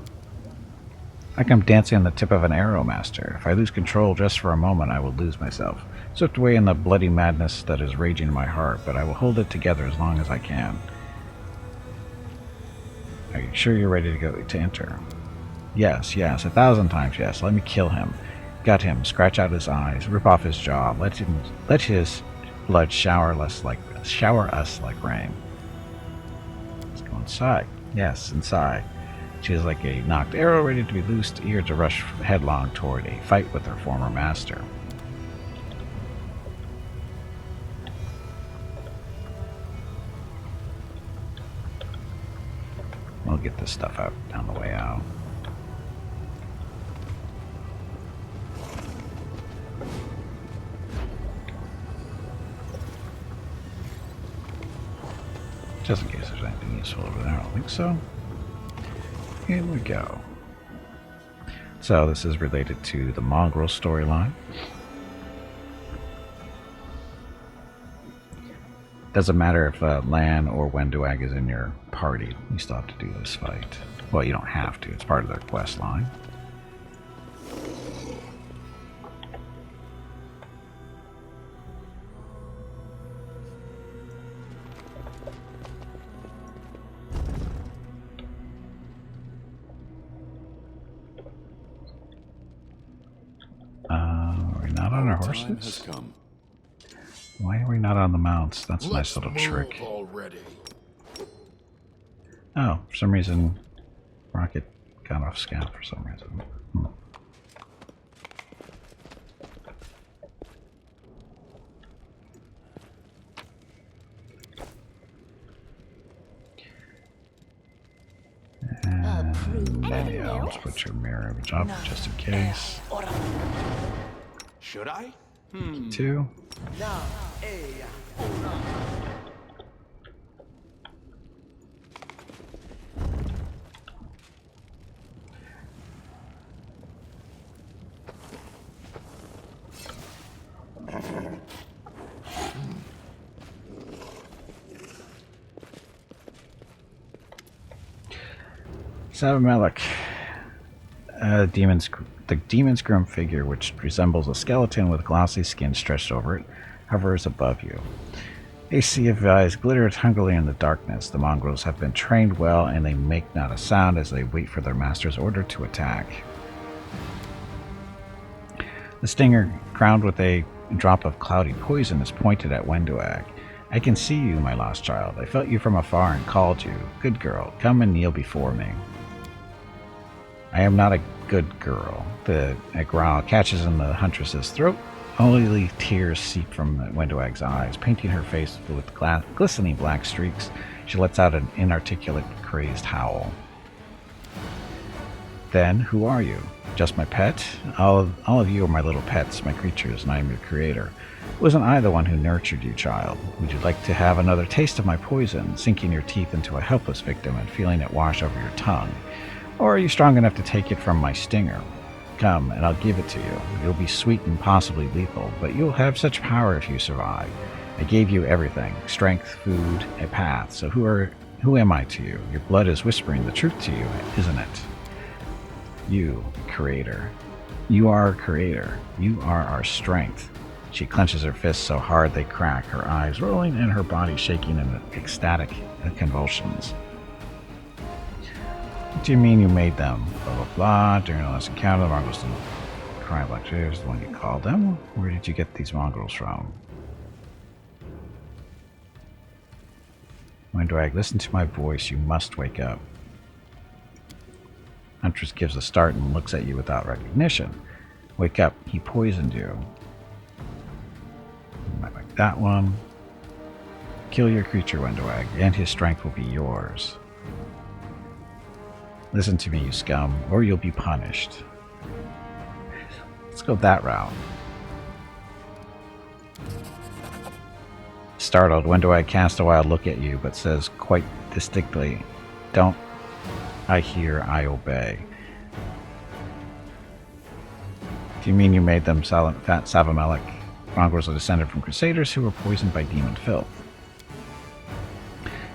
Like I'm dancing on the tip of an arrow, Master. If I lose control just for a moment, I will lose myself. Swept away in the bloody madness that is raging in my heart, but I will hold it together as long as I can. Are you sure you're ready to go to enter? Yes, 1,000 times yes. Let me kill him. Gut him, scratch out his eyes, rip off his jaw. Let his blood shower us like rain. Let's go inside. Yes, inside. She is like a knocked arrow ready to be loosed, eager to rush headlong toward a fight with her former master. We'll get this stuff out on the way out. Just in case there's anything useful over there, I don't think so. Here we go. So this is related to the Mongrel storyline. Doesn't matter if Lan or Wenduag is in your party, you still have to do this fight. Well, you don't have to, it's part of their quest line. Are we not on our horses? Why are we not on the mounts? That's a nice little trick. Already. Oh, for some reason, Rocket got off scout for some reason. Yeah, let's put your mirror up just in case. Should I? 2. Savamalik, the demon's groom figure, which resembles a skeleton with glossy skin stretched over it, hovers above you. A sea of eyes glitter hungrily in the darkness. The mongrels have been trained well, and they make not a sound as they wait for their master's order to attack. The stinger, crowned with a drop of cloudy poison, is pointed at Wenduag. I can see you, my lost child. I felt you from afar and called you. Good girl, come and kneel before me. I am not a good girl. A growl catches in the huntress's throat. Only tears seep from Wenduag's eyes, painting her face with glistening black streaks. She lets out an inarticulate, crazed howl. Then, who are you? Just my pet? All of you are my little pets, my creatures, and I am your creator. Wasn't I the one who nurtured you, child? Would you like to have another taste of my poison, sinking your teeth into a helpless victim and feeling it wash over your tongue? Or are you strong enough to take it from my stinger? Come, and I'll give it to you. It'll be sweet and possibly lethal, but you'll have such power if you survive. I gave you everything, strength, food, a path, so who am I to you? Your blood is whispering the truth to you, isn't it? You, creator. You are our creator. You are our strength. She clenches her fists so hard they crack, her eyes rolling and her body shaking in ecstatic convulsions. What do you mean you made them? Blah, blah, blah. During the last encounter, the mongrels didn't cry like tears, the one you called them. Where did you get these mongrels from? Windwag, listen to my voice. You must wake up. Huntress gives a start and looks at you without recognition. Wake up. He poisoned you. Might like that one. Kill your creature, Windwag, and his strength will be yours. Listen to me, you scum, or you'll be punished. Let's go that route. Startled, Windwag casts a wild look at you, but says quite distinctly, "Don't I hear, I obey." Do you mean you made them fat Savamelic? Mongrels are descended from crusaders who were poisoned by demon filth.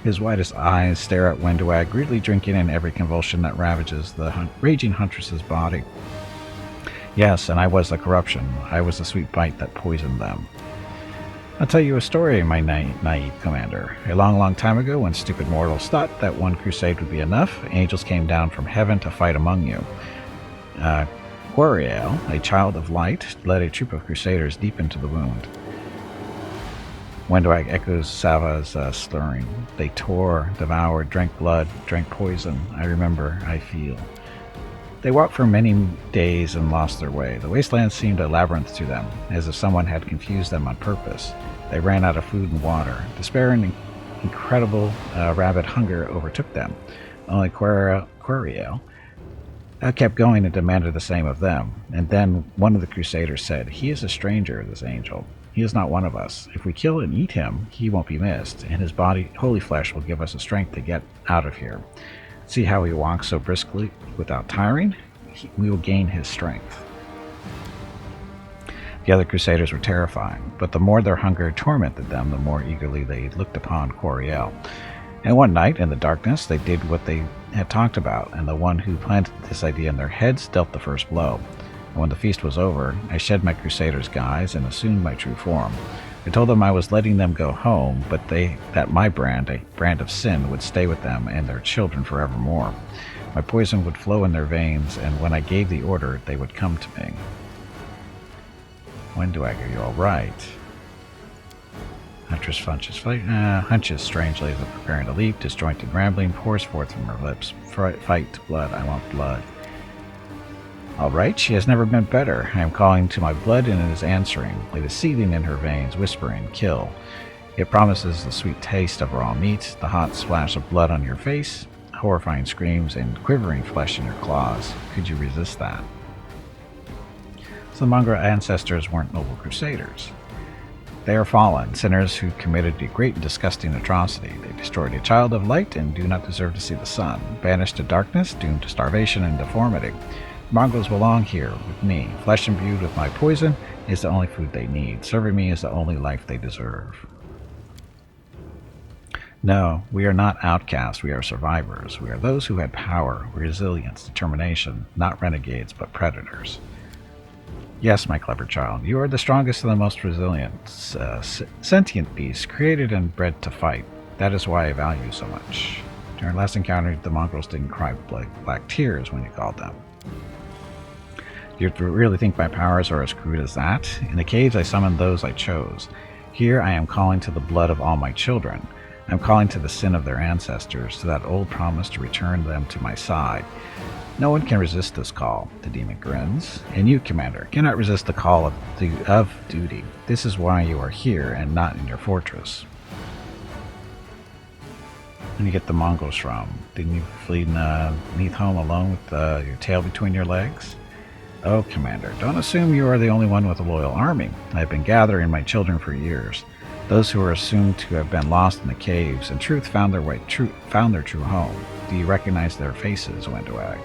His widest eyes stare at Windwag, greedily drinking in every convulsion that ravages the raging huntress's body. Yes, and I was the corruption. I was the sweet bite that poisoned them. I'll tell you a story, my naive commander. A long, long time ago, when stupid mortals thought that one crusade would be enough, angels came down from heaven to fight among you. Quariel, a child of light, led a troop of crusaders deep into the wound. Windwag echoes Sava's slurring. They tore, devoured, drank blood, drank poison. I remember, I feel. They walked for many days and lost their way. The wasteland seemed a labyrinth to them, as if someone had confused them on purpose. They ran out of food and water. Despair and incredible rabid hunger overtook them. Only Quariel kept going and demanded the same of them. And then one of the crusaders said, "He is a stranger, this angel. He is not one of us. If we kill and eat him, he won't be missed, and his body, holy flesh, will give us the strength to get out of here. See how he walks so briskly without tiring? We will gain his strength." The other crusaders were terrified, but the more their hunger tormented them, the more eagerly they looked upon Quariel. And one night, in the darkness, they did what they had talked about, and the one who planted this idea in their heads dealt the first blow. And when the feast was over, I shed my crusader's guise and assumed my true form. I told them I was letting them go home, but that my brand, a brand of sin, would stay with them and their children forevermore. My poison would flow in their veins, and when I gave the order, they would come to me. Windwag, are you all right? Huntress hunches strangely as if preparing to leap. Disjointed rambling pours forth from her lips. Fight, blood, I want blood. All right, she has never been better. I am calling to my blood and it is answering. It is seething in her veins, whispering, kill. It promises the sweet taste of raw meat, the hot splash of blood on your face, horrifying screams, and quivering flesh in your claws. Could you resist that? So the mongrel ancestors weren't noble crusaders. They are fallen, sinners who committed a great and disgusting atrocity. They destroyed a child of light and do not deserve to see the sun. Banished to darkness, doomed to starvation and deformity. Mongrels belong here with me. Flesh imbued with my poison is the only food they need. Serving me is the only life they deserve. No, we are not outcasts. We are survivors. We are those who had power, resilience, determination, not renegades, but predators. Yes, my clever child, you are the strongest and the most resilient, sentient beast, created and bred to fight. That is why I value you so much. During our last encounter, the mongrels didn't cry black tears when you called them. Do you really think my powers are as crude as that? In the caves, I summoned those I chose. Here, I am calling to the blood of all my children. I am calling to the sin of their ancestors, to that old promise to return them to my side. No one can resist this call, the demon grins. And you, Commander, cannot resist the call of duty. This is why you are here and not in your fortress. When you get the Mongols from? Didn't you flee Neath home alone with your tail between your legs? Oh, Commander, don't assume you are the only one with a loyal army. I've been gathering my children for years. Those who are assumed to have been lost in the caves, in truth found their true home. Do you recognize their faces, Wendoag?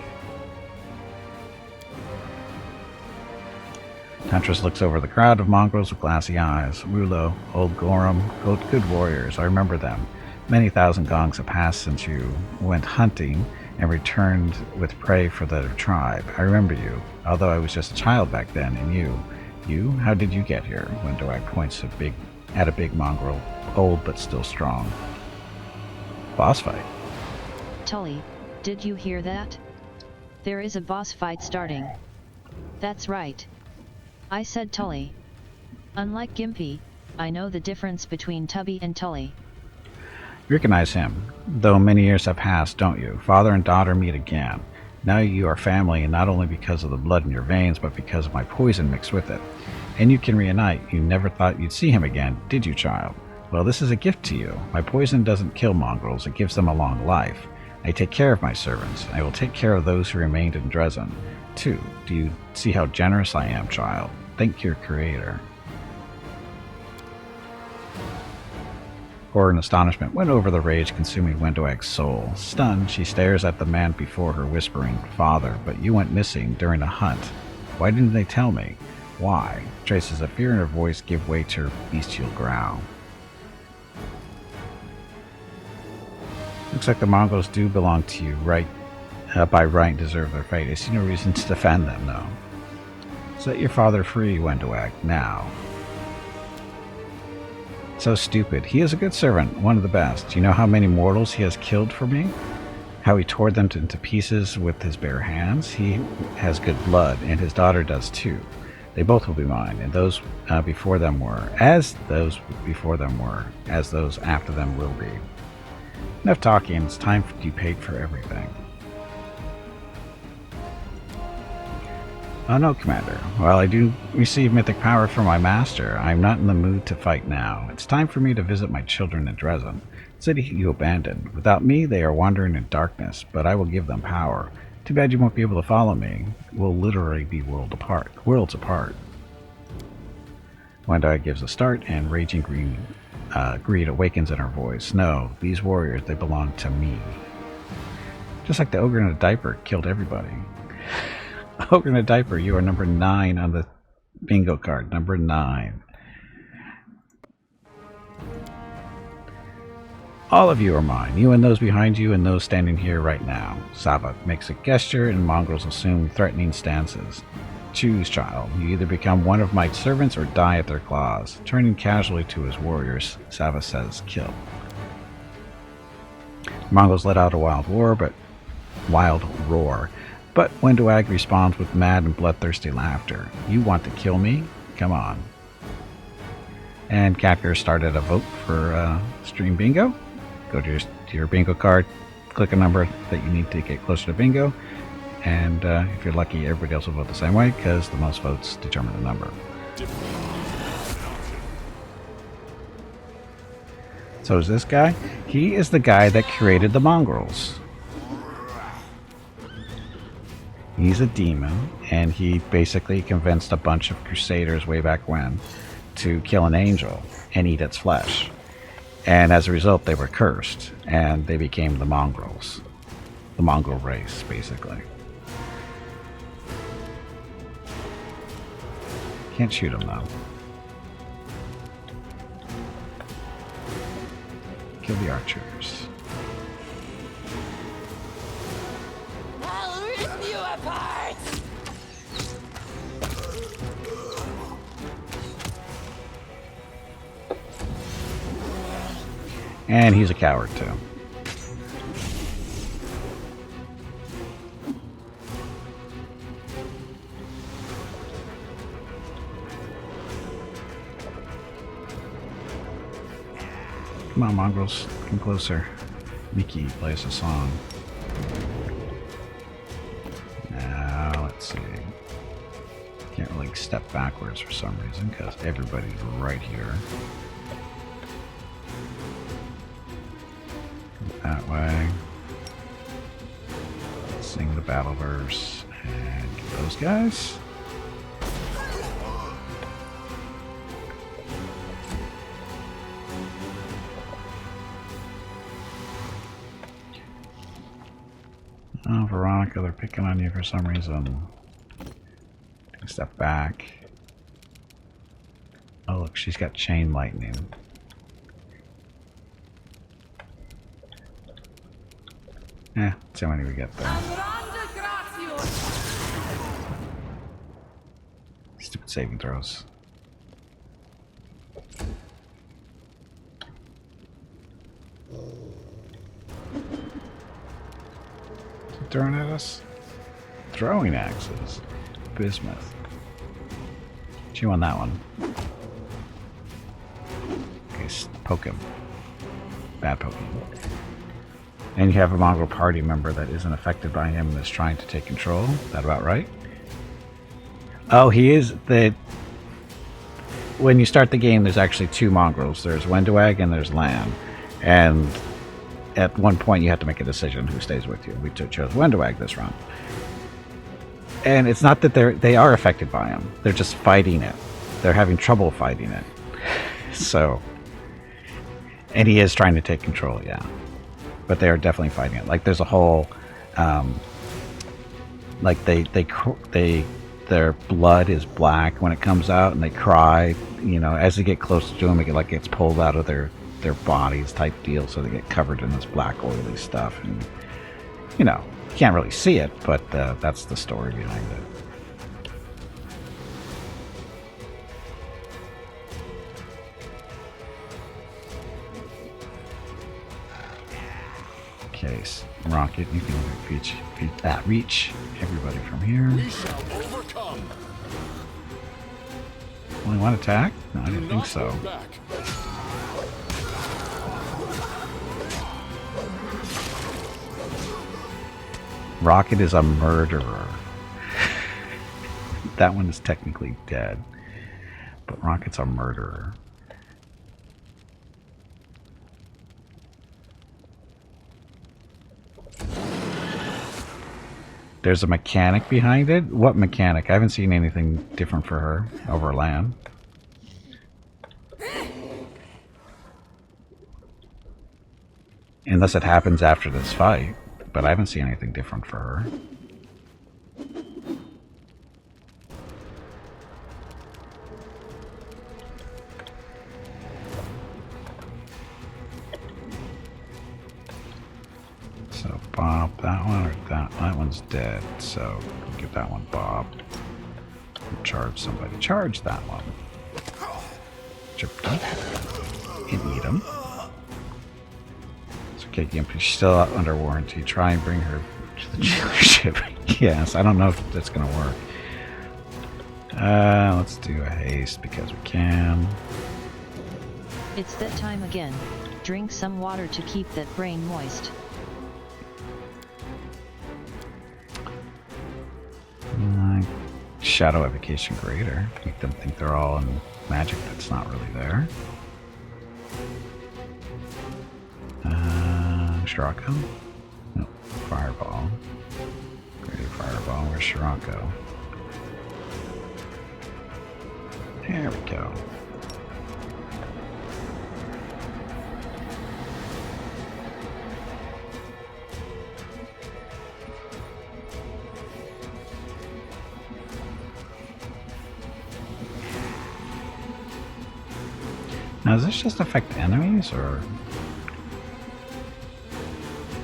Tantris looks over the crowd of mongrels with glassy eyes. Rulo, Old Gorham, good warriors. I remember them. Many thousand gongs have passed since you went hunting and returned with prey for the tribe. I remember you, although I was just a child back then, and you? You? How did you get here? Wendoag points at a big mongrel, old but still strong. Boss fight. Tully, did you hear that? There is a boss fight starting. That's right. I said Tully. Unlike Gimpy, I know the difference between Tubby and Tully. You recognize him, though many years have passed, don't you? Father and daughter meet again. Now you are family, and not only because of the blood in your veins, but because of my poison mixed with it. And you can reunite. You never thought you'd see him again, did you, child? Well, this is a gift to you. My poison doesn't kill mongrels, it gives them a long life. I take care of my servants. I will take care of those who remained in Dresden, too. Do you see how generous I am, child? Thank your creator. Horror and astonishment went over the rage-consuming Wendoag's soul. Stunned, she stares at the man before her, whispering, Father, but you went missing during a hunt. Why didn't they tell me? Why? Traces of fear in her voice give way to her bestial growl. Looks like the Mongols do belong to you, right? By right and deserve their fate. I see no reason to defend them, though. Set your father free, Wendoag, now. So stupid. He is a good servant, one of the best. You know how many mortals he has killed for me? How he tore them into pieces with his bare hands? He has good blood, and his daughter does too. They both will be mine, and those before them were, as those before them were, as those after them will be. Enough talking, it's time to be paid for everything. Oh no, Commander. While I do receive mythic power from my master, I am not in the mood to fight now. It's time for me to visit my children in Dresden, city you abandoned. Without me, they are wandering in darkness, but I will give them power. Too bad you won't be able to follow me. We'll literally be worlds apart. Wendoag gives a start, and raging greed awakens in her voice. No, these warriors, they belong to me. Just like the ogre in a diaper killed everybody. Ogre in a diaper, you are number 9 on the bingo card. Number 9. All of you are mine. You and those behind you and those standing here right now. Sabak makes a gesture and mongrels assume threatening stances. Choose, child. You either become one of my servants or die at their claws. Turning casually to his warriors, Sava says, kill. Mongols let out a wild roar, but Wendoag responds with mad and bloodthirsty laughter. You want to kill me? Come on. And Catger started a vote for Stream Bingo. Go to your bingo card, click a number that you need to get closer to bingo, and if you're lucky, everybody else will vote the same way, because the most votes determine the number. So is this guy? He is the guy that created the mongrels. He's a demon, and he basically convinced a bunch of crusaders way back when to kill an angel and eat its flesh. And as a result, they were cursed, and they became the mongrels. The mongrel race, basically. Can't shoot him, though. Kill the archers. I'll rip you apart! And he's a coward, too. Come on, mongrels. Come closer. Mickey plays a song. Now, let's see. Can't really step backwards for some reason, because everybody's right here. that way. Sing the battle verse and get those guys. Oh, Veronica, they're picking on you for some reason. Take a step back. Oh, look, she's got chain lightning. Let's see how many we get there. Stupid saving throws. Throwing at us? Throwing axes. Bismuth. Chew on that one. Okay, poke him. Bad poking. And you have a Mongol party member that isn't affected by him and is trying to take control. Is that about right? Oh, he is the... When you start the game, there's actually two mongrels. There's Wendwag and there's Lan. And at one point you have to make a decision who stays with you. We chose Wendwag this run. And it's not that they are affected by him. They're just fighting it. They're having trouble fighting it. So... And he is trying to take control, yeah. But they are definitely fighting it. Like there's a whole... like their blood is black when it comes out, and they cry. You know, as they get closer to him, it gets pulled out of their bodies type deal, so they get covered in this black oily stuff. And you know, you can't really see it, but that's the story behind it. Okay, Rocket, you can reach everybody from here. We shall overcome. Only one attack? No, I didn't think so. Back. Rocket is a murderer. That one is technically dead, but Rocket's a murderer. There's a mechanic behind it? What mechanic? I haven't seen anything different for her over land. Unless it happens after this fight, but I haven't seen anything different for her. So Bob, that one, or that one's dead, so give that one Bob. Charge somebody. Charge that one. Chip and eat him. It's okay, Gimpy. She's still under warranty. Try and bring her to the dealership. Yes, I don't know if that's gonna work. Let's do a haste because we can. It's that time again. Drink some water to keep that brain moist. Shadow Evocation Greater. Make them think they're all in magic that's not really there. Shirako? No, Fireball. Greater Fireball. Where's Shirako? There we go. Now, does this just affect enemies, or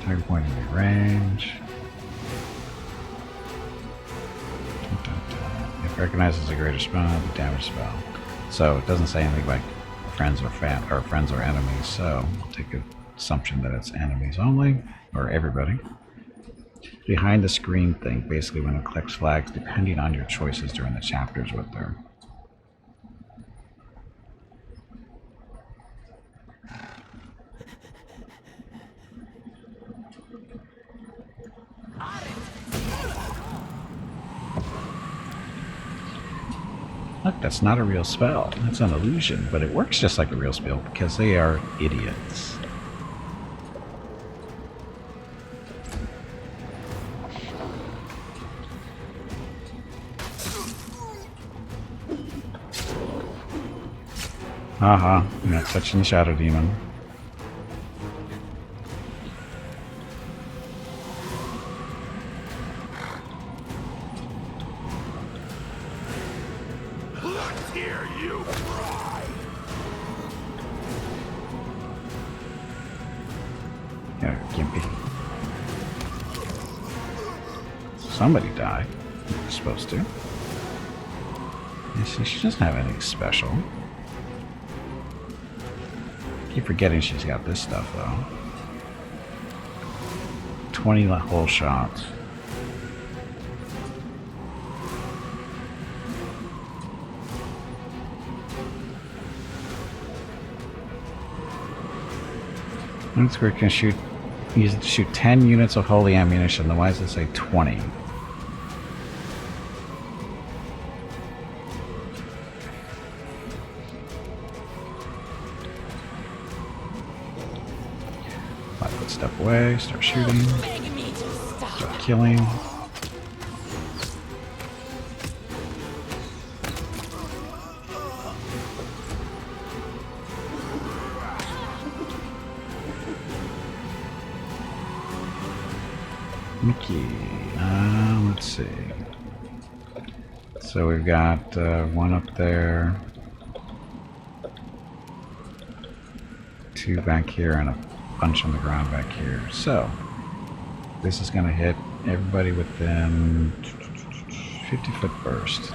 target point in range? If recognizes a greater spell, the damage spell. So it doesn't say anything about friends or enemies. So we'll take an assumption that it's enemies only, or everybody. Behind the screen thing, basically when it collects flags, depending on your choices during the chapters with them. Look, that's not a real spell. That's an illusion, but it works just like a real spell because they are idiots. Haha, you're not touching the Shadow Demon. Let's hear you cry. Yeah, Gimpy. Somebody died. You're supposed to. You see, she doesn't have anything special. Keep forgetting she's got this stuff though. 20 whole shots. One square can shoot. Use it to shoot 10 units of holy ammunition. Then why does it say 20? Step away, start shooting, start killing. Okay, let's see. So we've got one up there, two back here, and a bunch on the ground back here. So this is going to hit everybody within 50-foot burst.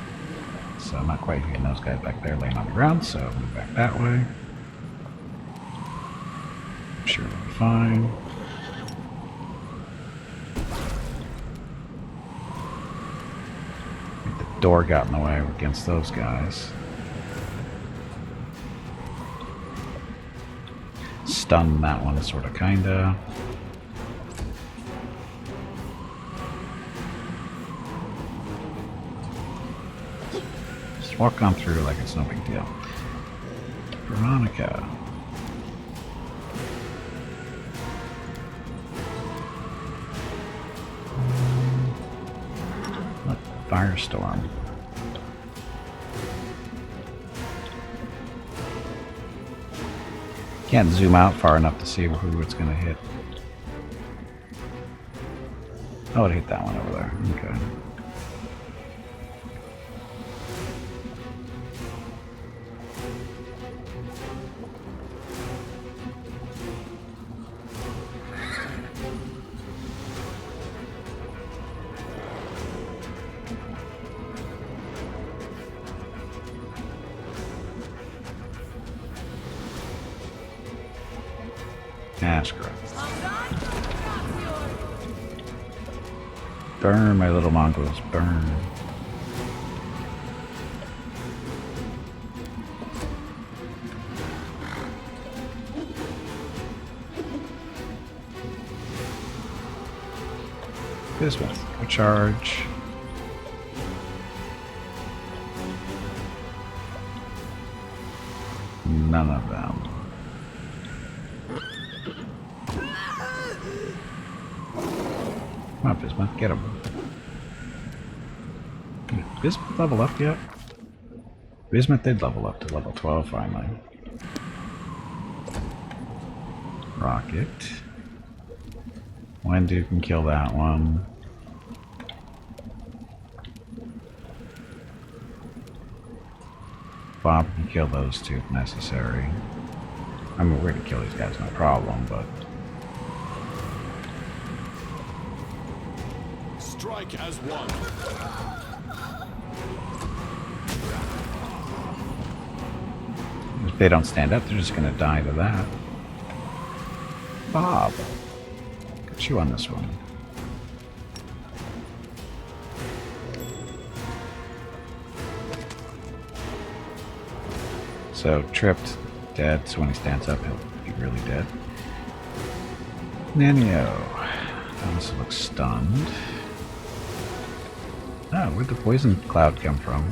So I'm not quite hitting those guys back there laying on the ground, so move back that way. I'm sure we'll be fine. I think the door got in the way against those guys. Stun that one, sort of, kinda. Just walk on through like it's no big deal. Veronica. What? Firestorm. Can't zoom out far enough to see who it's going to hit. Oh, it hit that one over there. Okay. Ask her. Burn, my little mongrels, burn. Bismuth, a charge. None of them. Come on, Bismuth, get him. Did Bismuth level up yet? Bismuth did level up to level 12 finally. Rocket. One dude can kill that one. Bob can kill those two if necessary. I mean, we're gonna kill these guys, no problem, but... Strike as one. If they don't stand up, they're just gonna die to that. Bob! Got you on this one. So, tripped, dead, so when he stands up, he'll be really dead. Nanio. This looks stunned. Oh, where'd the poison cloud come from?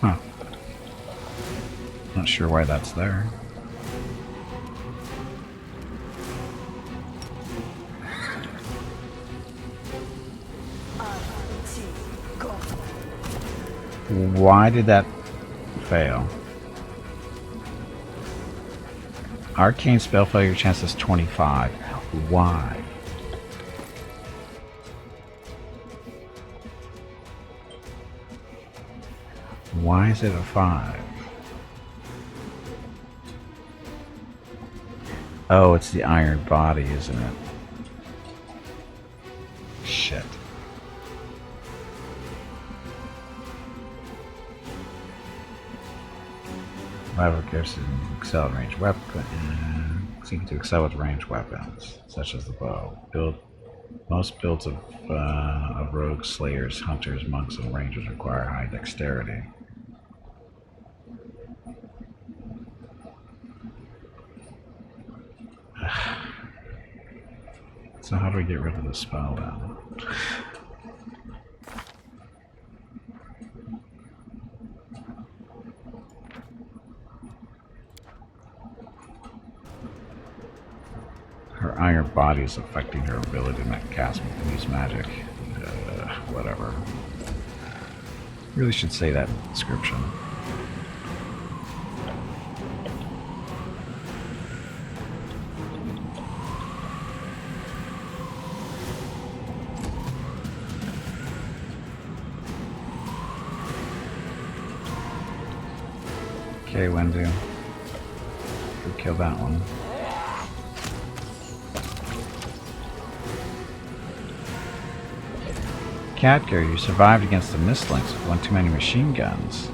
Huh. Not sure why that's there. Why did that fail? Arcane spell failure chance is 25. Why? Why is it a 5? Oh, it's the iron body, isn't it? Shit. Rival characters excel at ranged weapons. Seem to excel with ranged weapons, such as the bow. Most builds of rogues, slayers, hunters, monks, and rangers require high dexterity. So how do we get rid of the spell then? Her iron body is affecting her ability to cast and use magic. Whatever. Really should say that in the description. Okay, Wendu. Go kill that one. Catger, you survived against the Mistlings with one too many machine guns.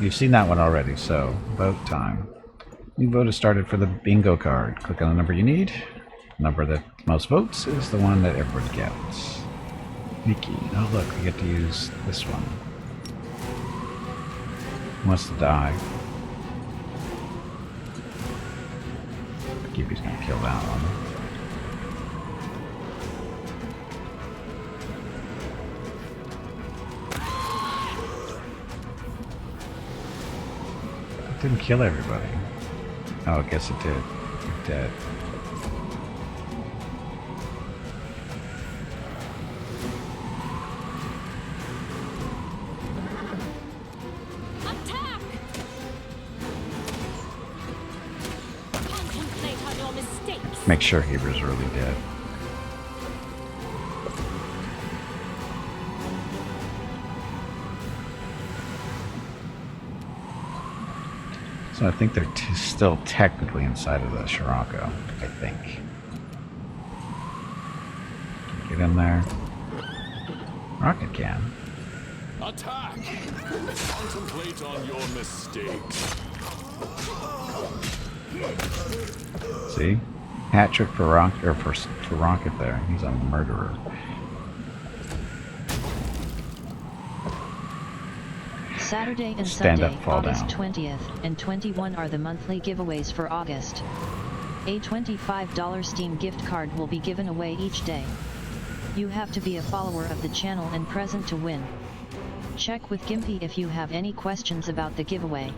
You've seen that one already, so vote time. New vote has started for the bingo card. Click on the number you need. The number that most votes is the one that everybody gets. Mickey. Oh look, we get to use this one. Who wants to die? Gimpy's gonna kill that one. It didn't kill everybody. Oh, I guess it did. You're dead. Attack! Concentrate on your mistakes. Make sure he was really dead. So I think they're still technically inside of the Scirocco, I think. Get in there. Rocket can. Attack! Concentrate on your mistakes. See? Hat trick for Rocket there. He's a murderer. Saturday and Stand Sunday, up, fall August down. 20th and 21 are the monthly giveaways for August. A $25 Steam gift card will be given away each day. You have to be a follower of the channel and present to win. Check with Gimpy if you have any questions about the giveaway.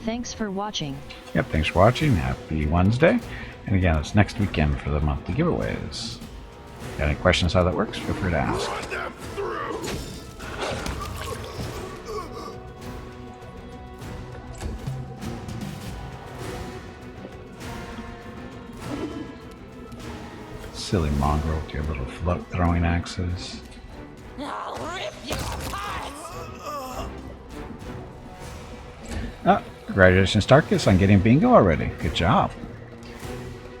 Thanks for watching. Yep, thanks for watching. Happy Wednesday. And again, it's next weekend for the monthly giveaways. Got any questions how that works? Feel free to ask. Run them through! Silly mongrel with your little float throwing axes. I'll rip you apart! Oh, congratulations, Tarkus, on getting bingo already. Good job.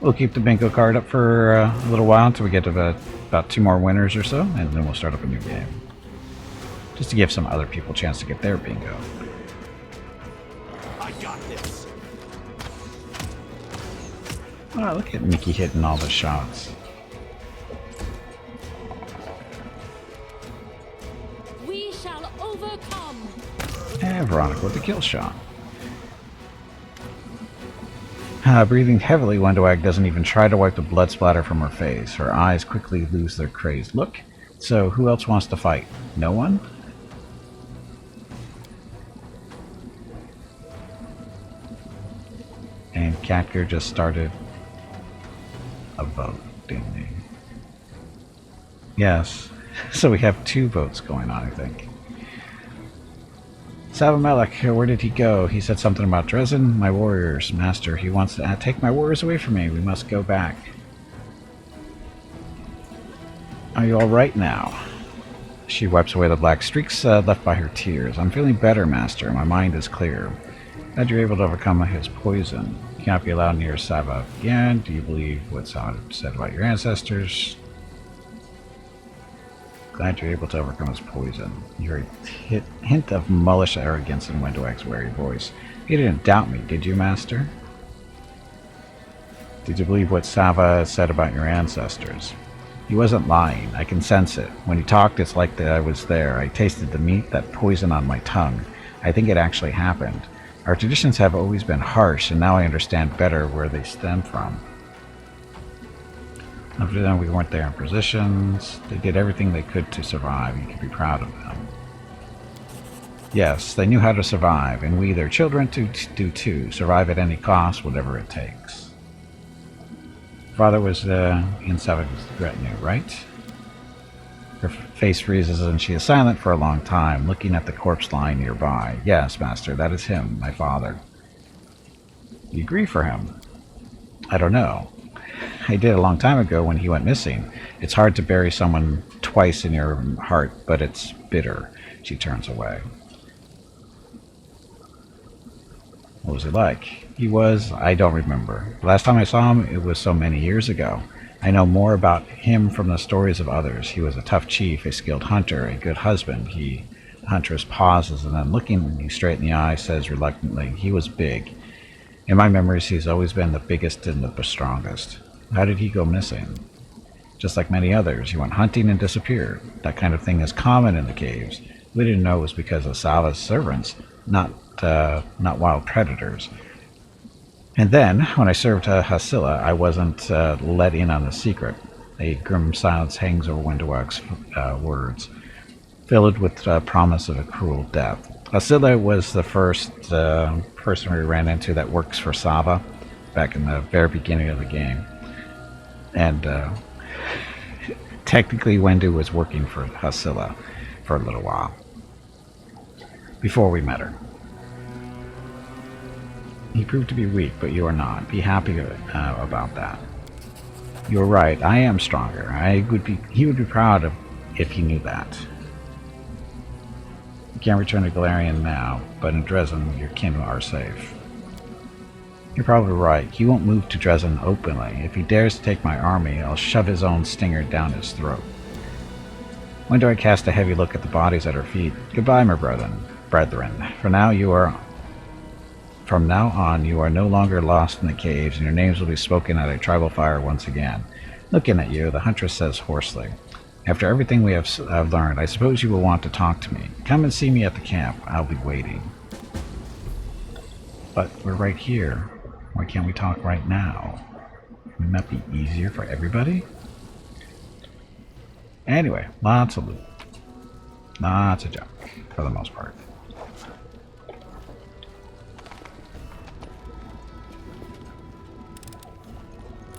We'll keep the bingo card up for a little while until we get to about 2 more winners or so, and then we'll start up a new game. Just to give some other people a chance to get their bingo. I got this. Oh, look at Mickey hitting all the shots. We shall overcome! And Veronica with the kill shot. Breathing heavily, Wendowag doesn't even try to wipe the blood splatter from her face. Her eyes quickly lose their crazed look. So, who else wants to fight? No one? And Catger just started a vote, didn't he? Yes. So we have 2 votes going on, I think. Savamelech, where did he go? He said something about Dresden. My warriors, master. He wants to take my warriors away from me. We must go back. Are you all right now? She wipes away the black streaks left by her tears. I'm feeling better, master. My mind is clear. Glad you're able to overcome his poison. You cannot be allowed near Sava again. Do you believe what Sava said about your ancestors? Glad you're able to overcome his poison. You heard a hint of mullish arrogance in Wendowag's wary voice. You didn't doubt me, did you, master? Did you believe what Sava said about your ancestors? He wasn't lying. I can sense it. When he talked, it's like that I was there. I tasted the meat, that poison on my tongue. I think it actually happened. Our traditions have always been harsh, and now I understand better where they stem from. After that, we weren't there in positions. They did everything they could to survive. You can be proud of them. Yes, they knew how to survive, and we, their children, do too. Survive at any cost, whatever it takes. Father was in Sava's retinue, right? Her face freezes and she is silent for a long time, looking at the corpse lying nearby. Yes, master, that is him, my father. You grieve for him? I don't know. I did a long time ago when he went missing. It's hard to bury someone twice in your heart, but it's bitter. She turns away. What was he like? He was, I don't remember. The last time I saw him, it was so many years ago. I know more about him from the stories of others. He was a tough chief, a skilled hunter, a good husband. The huntress pauses and then looking me straight in the eye says reluctantly, he was big. In my memories, he's always been the biggest and the strongest. How did he go missing? Just like many others, he went hunting and disappeared. That kind of thing is common in the caves. We didn't know it was because of Sava's servants, not wild predators. And then, when I served Hasilla, I wasn't let in on the secret. A grim silence hangs over Wendowag's words, filled with promise of a cruel death. Hasilla was the first person we ran into that works for Sava back in the very beginning of the game. And technically Wendu was working for Hasilla for a little while before we met her. He proved to be weak, but you are not. Be happy about that. You're right. I am stronger. He would be proud of if he knew that. You can't return to Galarian now, but in Dresden, your kin are safe. You're probably right. He won't move to Dresden openly. If he dares to take my army, I'll shove his own stinger down his throat. When do I cast a heavy look at the bodies at her feet? Goodbye, my brethren. From now on, you are no longer lost in the caves, and your names will be spoken at a tribal fire once again. Looking at you, the huntress says hoarsely, after everything we have learned, I suppose you will want to talk to me. Come and see me at the camp. I'll be waiting. But we're right here. Why can't we talk right now? Wouldn't that be easier for everybody? Anyway, lots of loot. Lots of junk, for the most part.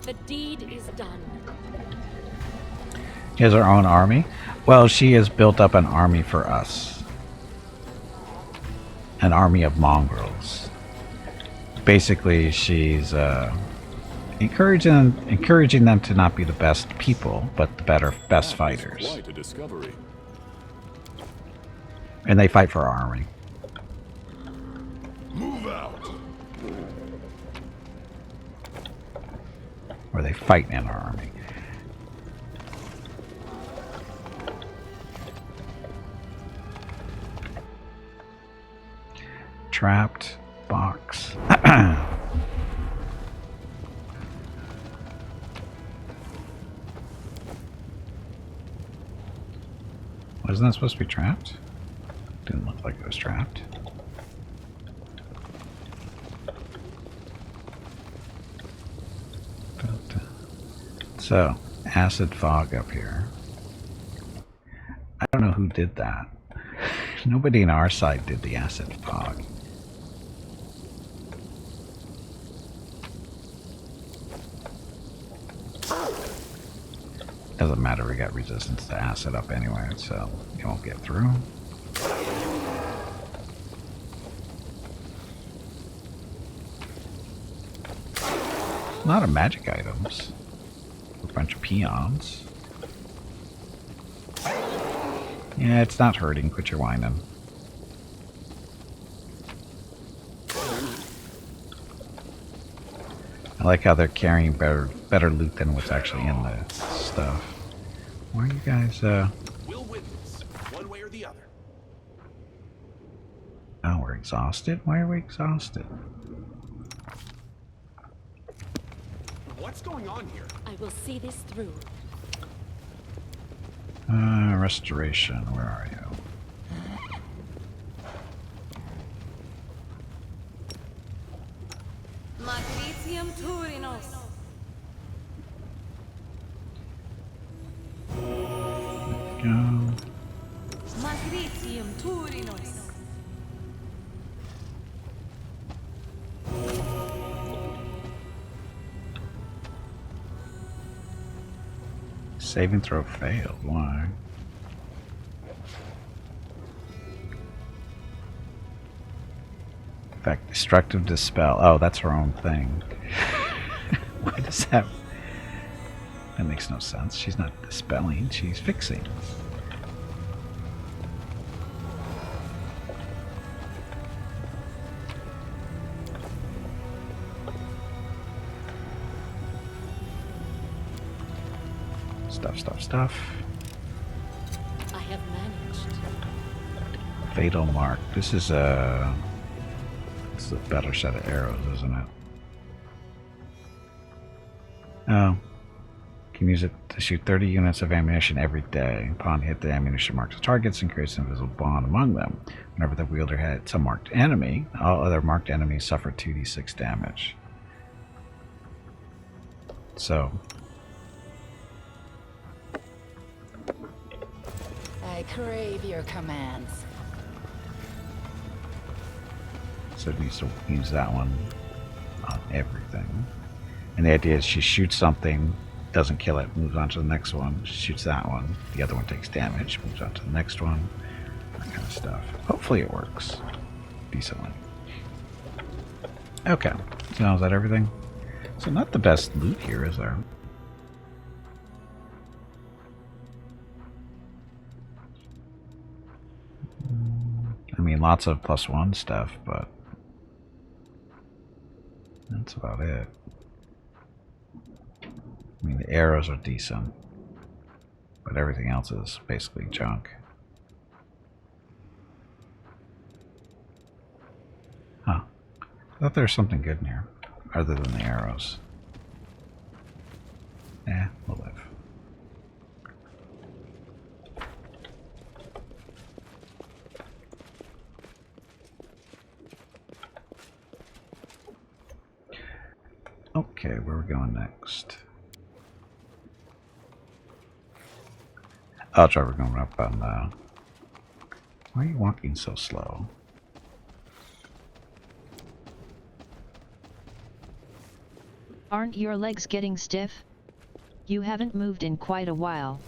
The deed is done. She has her own army. Well, she has built up an army for us. An army of mongrels. Basically, she's encouraging them to not be the best people, but the best fighters. Quite a discovery. And they fight for our army. Move out. Or they fight in our army. Trapped box. Wasn't that supposed to be trapped? Didn't look like it was trapped. So, acid fog up here. I don't know who did that. Nobody in our side did the acid fog. Doesn't matter, we got resistance to acid up anyway, so you won't get through. A lot of magic items. A bunch of peons. Yeah, it's not hurting. Quit your whining. I like how they're carrying better loot than what's actually in the stuff. Why are you guys, We'll witness, one way or the other. Oh, we're exhausted? Why are we exhausted? What's going on here? I will see this through. Restoration, where are you? Magritium Turinos. Go. Magritium Turinos. Saving throw failed. Why? In fact, destructive dispel. Oh, that's her own thing. Why does that? That makes no sense. She's not dispelling. She's fixing. Stuff. I have managed. Fatal mark. This is a better set of arrows, isn't it? Oh. Can use it to shoot 30 units of ammunition every day. Upon hit, the ammunition marks the targets and creates an invisible bond among them. Whenever the wielder hits a marked enemy, all other marked enemies suffer 2d6 damage. So I crave your commands. So it needs to use that one on everything. And the idea is she shoots something, doesn't kill it, moves on to the next one, shoots that one, the other one takes damage, moves on to the next one, that kind of stuff. Hopefully it works decently. Okay, so is that everything? So not the best loot here, is there? I mean, lots of +1 stuff, but that's about it. I mean, the arrows are decent, but everything else is basically junk. Huh. I thought there was something good in here, other than the arrows. Eh, we'll live. Okay, where are we going next? Oh, Trevor, going up on the... Why are you walking so slow? Aren't your legs getting stiff? You haven't moved in quite a while.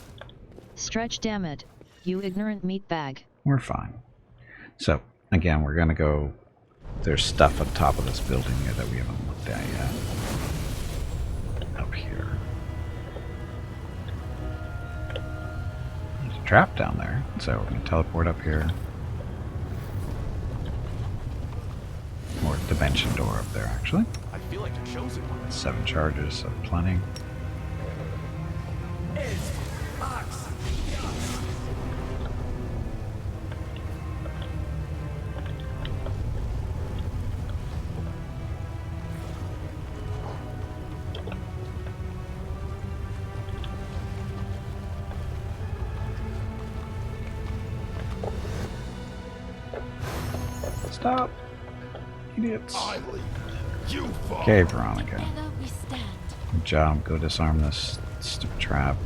Stretch, damn it, you ignorant meatbag. We're fine. So, again, we're gonna go... There's stuff on top of this building here that we haven't looked at yet. Up here. There's a trap down there, so we're gonna teleport up here. Or dimension door up there, actually. I feel like the chosen one. 7 charges, so plenty. Stop! Idiots. I lead. You follow. Okay, Veronica. Together we stand. Good job. Go disarm this stupid trap.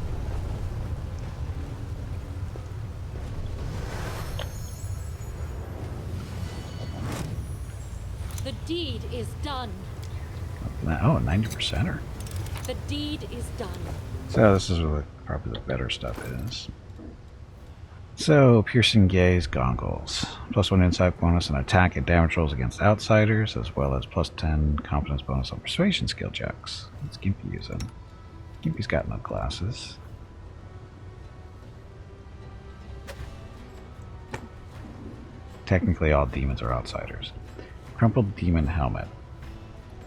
The deed is done. Oh, 90%er. The deed is done. So this is where probably the better stuff is. So, piercing gaze goggles. +1 insight bonus and attack and damage rolls against outsiders, as well as +10 confidence bonus on persuasion skill checks. What's Gimpy using? Gimpy's got no glasses. Technically, all demons are outsiders. Crumpled demon helmet.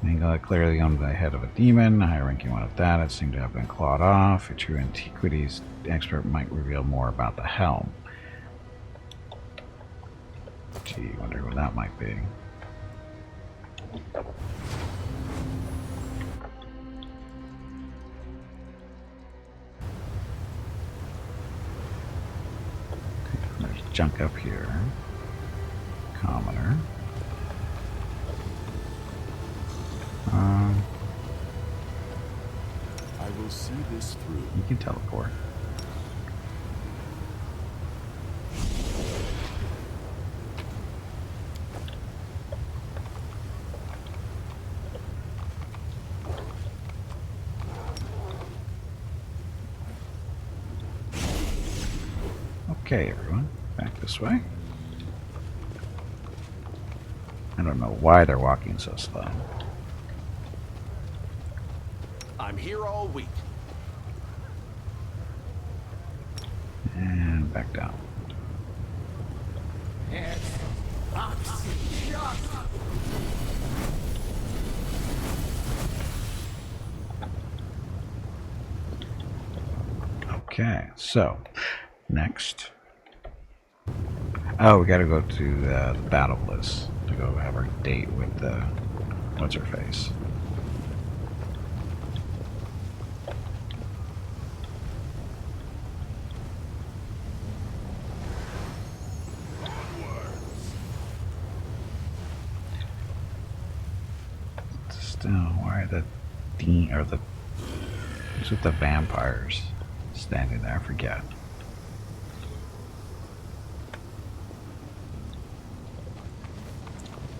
Angle clearly on the head of a demon. A high-ranking one of that. It seemed to have been clawed off. A true antiquities expert might reveal more about the helm. Gee, wonder what that might be. There's junk up here. Commoner. I will see this through. You can teleport. Okay, everyone, back this way. I don't know why they're walking so slow. I'm here all week. And back down. Okay, so next. Oh, we gotta go to the Battle Bliss to go have our date with the what's her face. Still, why are the what's with the vampires standing there? I forget.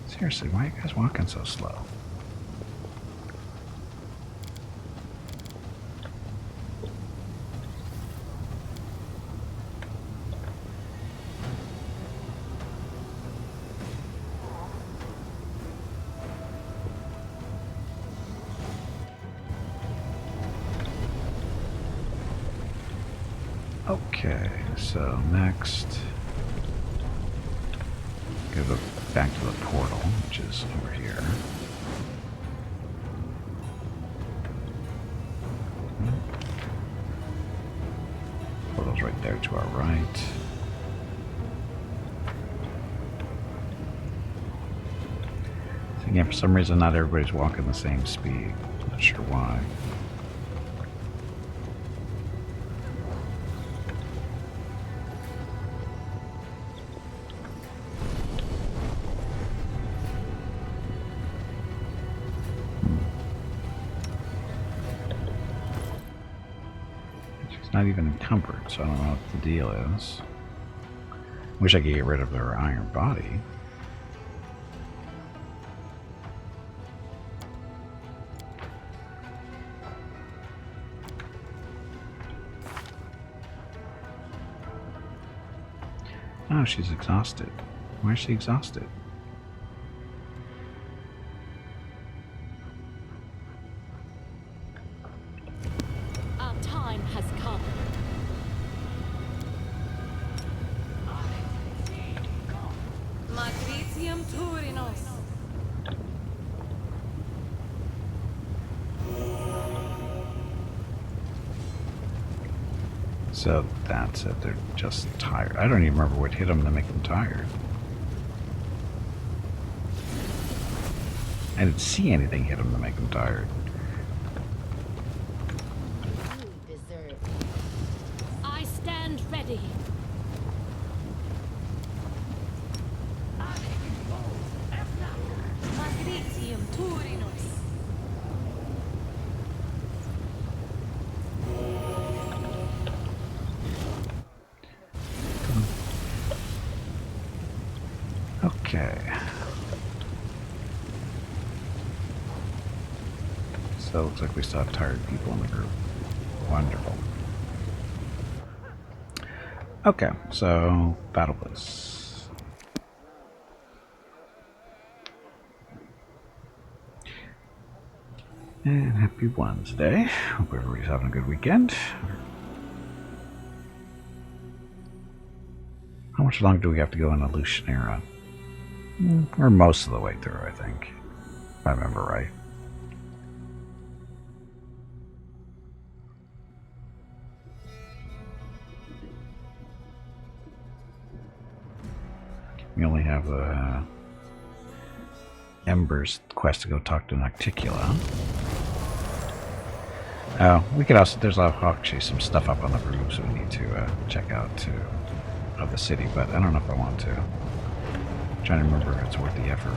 Seriously, why are you guys walking so slow? Okay, so next, go back to the portal, which is over here. Portal's right there to our right. So again, for some reason, not everybody's walking the same speed. Not sure why. Not even encumbered, so I don't know what the deal is. Wish I could get rid of their iron body. Oh, she's exhausted. Why is she exhausted? Our time has come. Magritium Turinos. So that's it. They're just tired. I don't even remember what hit them to make them tired. I didn't see anything hit them to make them tired. You deserve I stand ready. Magritium Turinos. Okay. So it looks like we still have tired people in the group. Wonderful. Okay, so Battle Bliss. And happy Wednesday. Hope everybody's having a good weekend. How much longer do we have to go in Alushinyrra? We're most of the way through, I think. If I remember right. We only have a Ember's quest to go talk to Nocticula. Oh, we could also, there's actually some stuff up on the roofs we need to check out too, of the city, but I don't know if I want to. I'm trying to remember if it's worth the effort.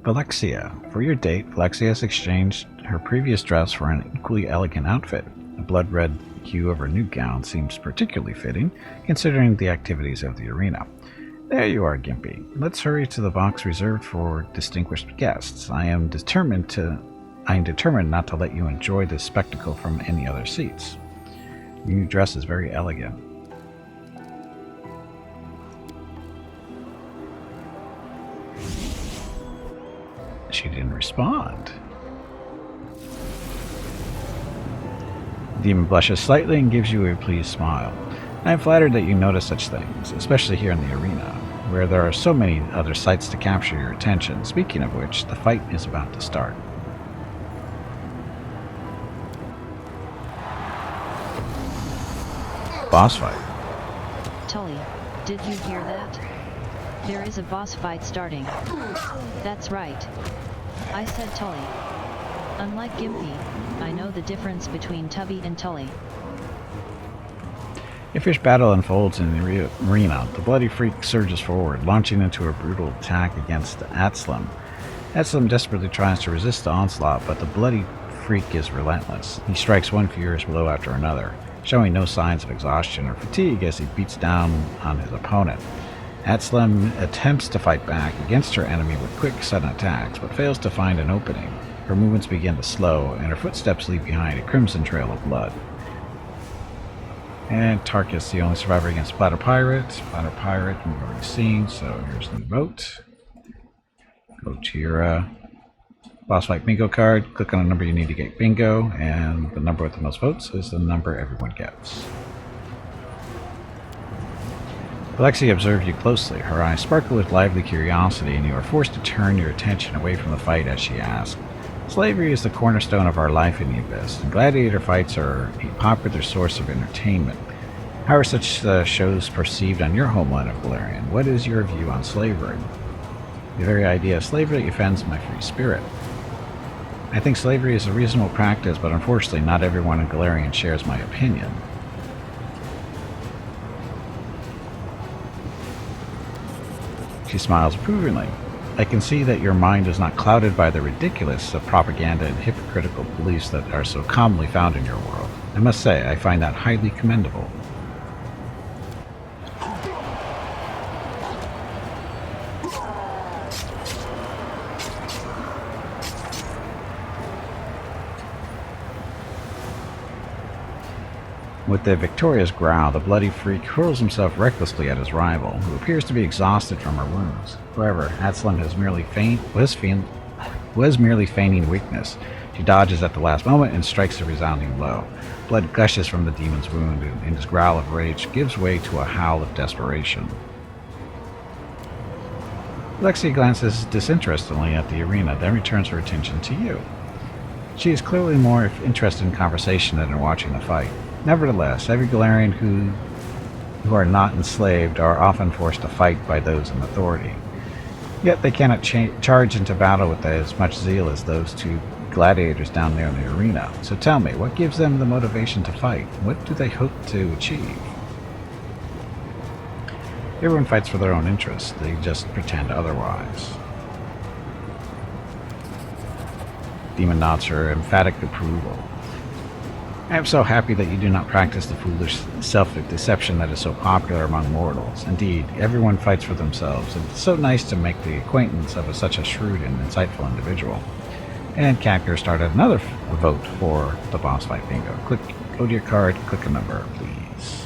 Alexia. For your date, Alexia has exchanged her previous dress for an equally elegant outfit. The blood-red hue of her new gown seems particularly fitting, considering the activities of the arena. There you are, Gimpy. Let's hurry to the box reserved for distinguished guests. I am determined not to let you enjoy this spectacle from any other seats. Your new dress is very elegant. She didn't respond. The demon blushes slightly and gives you a pleased smile. I am flattered that you notice such things, especially here in the arena, where there are so many other sights to capture your attention. Speaking of which, the fight is about to start. Boss fight. Tully, did you hear that? There is a boss fight starting. That's right. I said Tully. Unlike Gimpy, I know the difference between Tubby and Tully. A fierce battle unfolds in the arena. The bloody freak surges forward, launching into a brutal attack against Atslam. Atslam desperately tries to resist the onslaught, but the bloody freak is relentless. He strikes one furious blow after another, showing no signs of exhaustion or fatigue as he beats down on his opponent. Atslam attempts to fight back against her enemy with quick, sudden attacks, but fails to find an opening. Her movements begin to slow, and her footsteps leave behind a crimson trail of blood. And Tarkus, the only survivor against Splatter Pirate. Splatter Pirate, we've already seen, so here's the vote. Go to your boss fight bingo card, click on the number you need to get bingo, and the number with the most votes is the number everyone gets. Alexia observes you closely. Her eyes sparkle with lively curiosity, and you are forced to turn your attention away from the fight as she asks. Slavery is the cornerstone of our life in the Abyss, and gladiator fights are a popular source of entertainment. How are such shows perceived on your homeland of Galarian? What is your view on slavery? The very idea of slavery offends my free spirit. I think slavery is a reasonable practice, but unfortunately not everyone in Galarian shares my opinion. She smiles approvingly. I can see that your mind is not clouded by the ridiculous of propaganda and hypocritical beliefs that are so commonly found in your world. I must say, I find that highly commendable. With a victorious growl, the bloody freak hurls himself recklessly at his rival, who appears to be exhausted from her wounds. However, Atslam was merely feigning weakness. She dodges at the last moment and strikes a resounding blow. Blood gushes from the demon's wound, and his growl of rage gives way to a howl of desperation. Alexia glances disinterestedly at the arena, then returns her attention to you. She is clearly more interested in conversation than in watching the fight. Nevertheless, every Galarian who are not enslaved are often forced to fight by those in authority. Yet they cannot charge into battle with as much zeal as those two gladiators down there in the arena. So tell me, what gives them the motivation to fight? What do they hope to achieve? Everyone fights for their own interests. They just pretend otherwise. Demon nods her emphatic approval. I am so happy that you do not practice the foolish self-deception that is so popular among mortals. Indeed, everyone fights for themselves, and it's so nice to make the acquaintance of such a shrewd and insightful individual. And Catker started another vote for the boss fight bingo. Go to your card, click a number, please.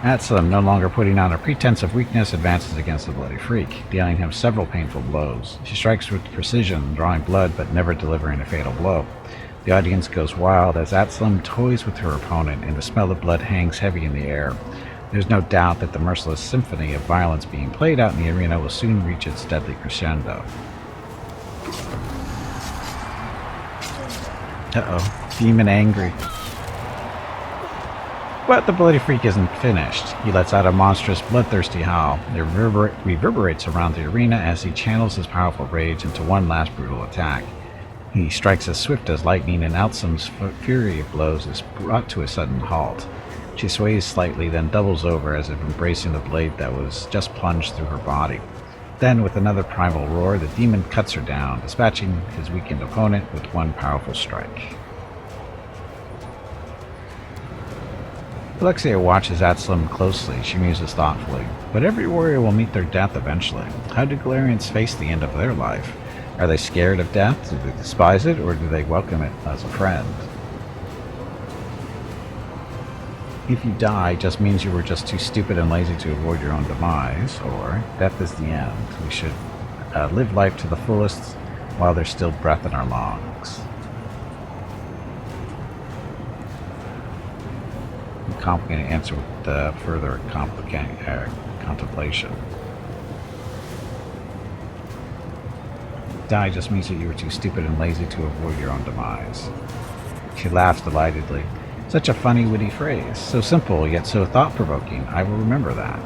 Atsum, no longer putting on a pretense of weakness, advances against the bloody freak, dealing him several painful blows. She strikes with precision, drawing blood but never delivering a fatal blow. The audience goes wild as Atsum toys with her opponent, and the smell of blood hangs heavy in the air. There's no doubt that the merciless symphony of violence being played out in the arena will soon reach its deadly crescendo. Uh-oh. Demon angry. But the bloody freak isn't finished. He lets out a monstrous, bloodthirsty howl. It reverberates around the arena as he channels his powerful rage into one last brutal attack. He strikes as swift as lightning, and Atsum's fury of blows is brought to a sudden halt. She sways slightly, then doubles over as if embracing the blade that was just plunged through her body. Then, with another primal roar, the demon cuts her down, dispatching his weakened opponent with one powerful strike. Alexia watches Atsum closely. She muses thoughtfully. But every warrior will meet their death eventually. How do Galarians face the end of their life? Are they scared of death? Do they despise it? Or do they welcome it as a friend? If you die, it just means you were just too stupid and lazy to avoid your own demise. Or, death is the end. We should live life to the fullest while there's still breath in our lungs. Complicated answer with further contemplation. Die just means that you were too stupid and lazy to avoid your own demise. She laughs delightedly. Such a funny, witty phrase. So simple, yet so thought-provoking. I will remember that.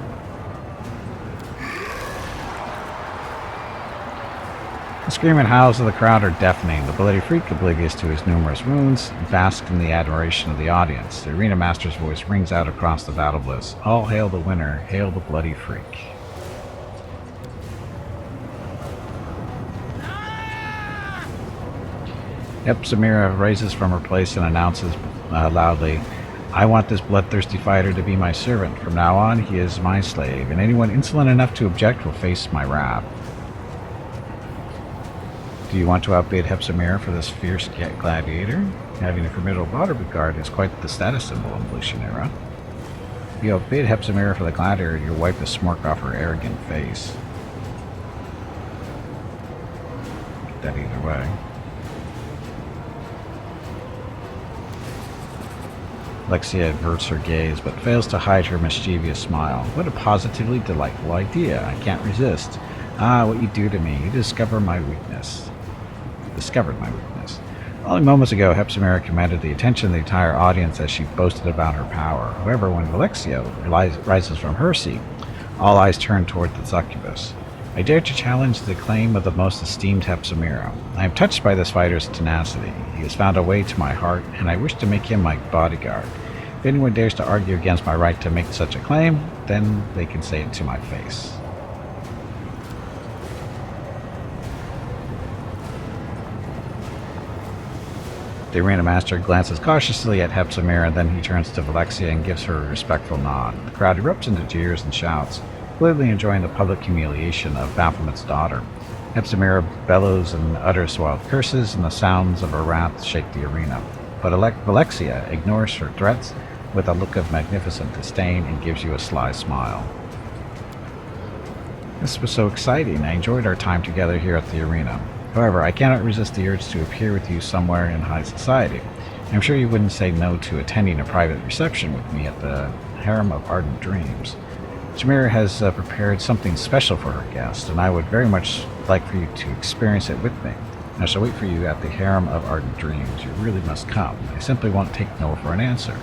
The scream and howls of the crowd are deafening. The bloody freak, oblivious to his numerous wounds, basks in the admiration of the audience. The arena master's voice rings out across the battle bliss. All hail the winner, hail the bloody freak. Ep20 rises from her place and announces loudly, I want this bloodthirsty fighter to be my servant. From now on, he is my slave, and anyone insolent enough to object will face my wrath. Do you want to outbid Ep20 for this fierce gladiator? Having a formidable bodyguard is quite the status symbol in Alushinyrra. If you outbid Ep20 for the gladiator, you'll wipe the smirk off her arrogant face. Get that either way. Alexia averts her gaze, but fails to hide her mischievous smile. What a positively delightful idea. I can't resist. Ah, what you do to me. You discovered my weakness. Only moments ago, Ep20 commanded the attention of the entire audience as she boasted about her power. However, when Alexia rises from her seat, all eyes turn toward the succubus. I dare to challenge the claim of the most esteemed Ep20. I am touched by this fighter's tenacity. He has found a way to my heart, and I wish to make him my bodyguard. If anyone dares to argue against my right to make such a claim, then they can say it to my face. The arena master glances cautiously at Ep20, and then he turns to Alexia and gives her a respectful nod. The crowd erupts into jeers and shouts, clearly enjoying the public humiliation of Baphomet's daughter. Ep20 bellows and utters wild curses, and the sounds of her wrath shake the arena. But Alexia ignores her threats with a look of magnificent disdain and gives you a sly smile. This was so exciting. I enjoyed our time together here at the arena. However, I cannot resist the urge to appear with you somewhere in high society. I'm sure you wouldn't say no to attending a private reception with me at the Harem of Ardent Dreams. Jameer has prepared something special for her guest, and I would very much like for you to experience it with me. I shall wait for you at the Harem of Ardent Dreams. You really must come. I simply won't take no for an answer.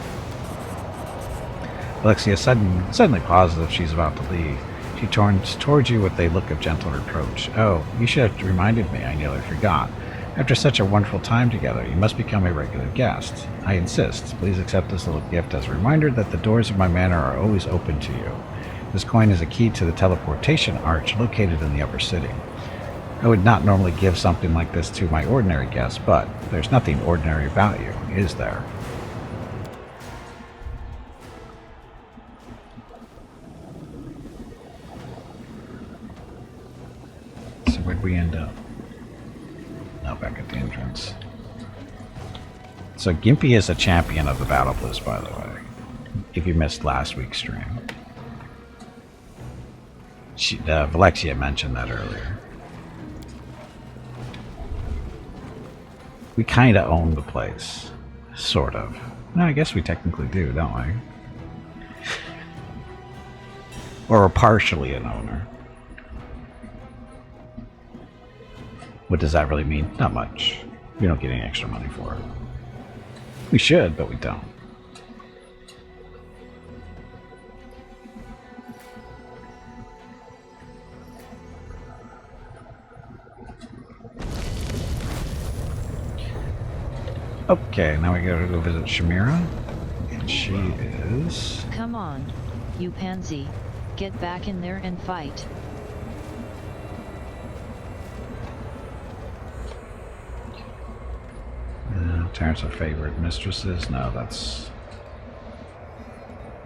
Alexia suddenly pauses as she's about to leave. She turns towards you with a look of gentle reproach. Oh, you should have reminded me. I nearly forgot. After such a wonderful time together, you must become a regular guest. I insist. Please accept this little gift as a reminder that the doors of my manor are always open to you. This coin is a key to the teleportation arch located in the upper city. I would not normally give something like this to my ordinary guests, but there's nothing ordinary about you, is there? So where'd we end up? No, back at the entrance. So Gimpy is a champion of the Battle Bliss, by the way, if you missed last week's stream. Valexia mentioned that earlier. We kind of own the place. Sort of. No, I guess we technically do, don't we? Or we're partially an owner. What does that really mean? Not much. We don't get any extra money for it. We should, but we don't. Okay, now we gotta go visit Alushinyrra. And she is... Come on, you pansy. Get back in there and fight. Terrence of favorite mistresses. No, that's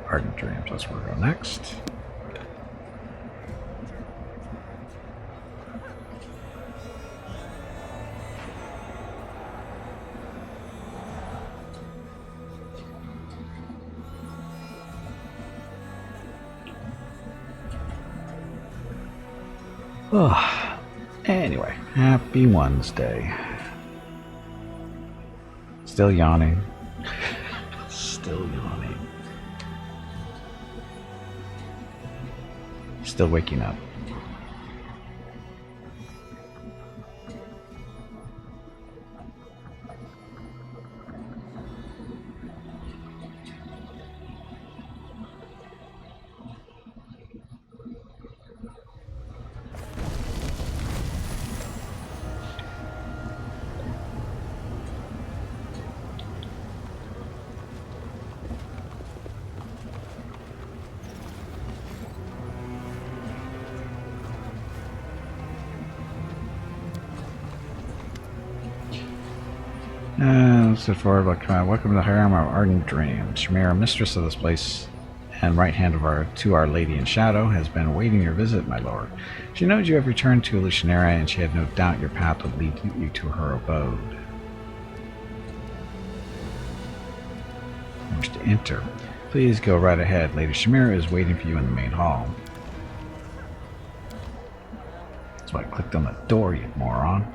Ardent Dreams. That's where we'll go next. Oh, anyway, happy Wednesday. Still yawning. Still yawning. Still waking up. Said forward, welcome to the harem of Ardent Dreams. Alushinyrra, mistress of this place and right hand of to Our Lady in Shadow, has been awaiting your visit, my lord. She knows you have returned to Alushinyrra, and she had no doubt your path would lead you to her abode. Wish to enter. Please go right ahead. Lady Alushinyrra is waiting for you in the main hall. That's why I clicked on the door, you moron.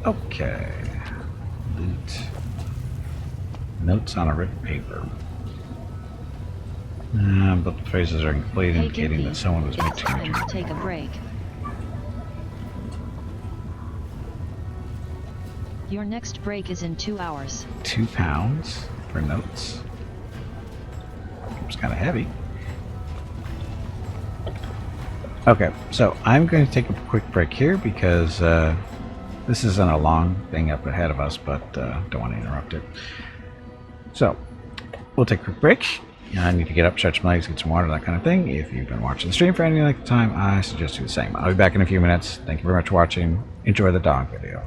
Okay. Loot. Notes on a written paper. But the phrases are incomplete, Hey, indicating Gimpy, that someone was it's making time to take a break. Your next break is in 2 hours. £2 for notes. It's kind of heavy. Okay, so I'm going to take a quick break here because this isn't a long thing up ahead of us, but don't want to interrupt it. So, we'll take a quick break. I need to get up, stretch my legs, get some water, that kind of thing. If you've been watching the stream for any length of time, I suggest do the same. I'll be back in a few minutes. Thank you very much for watching. Enjoy the dog video.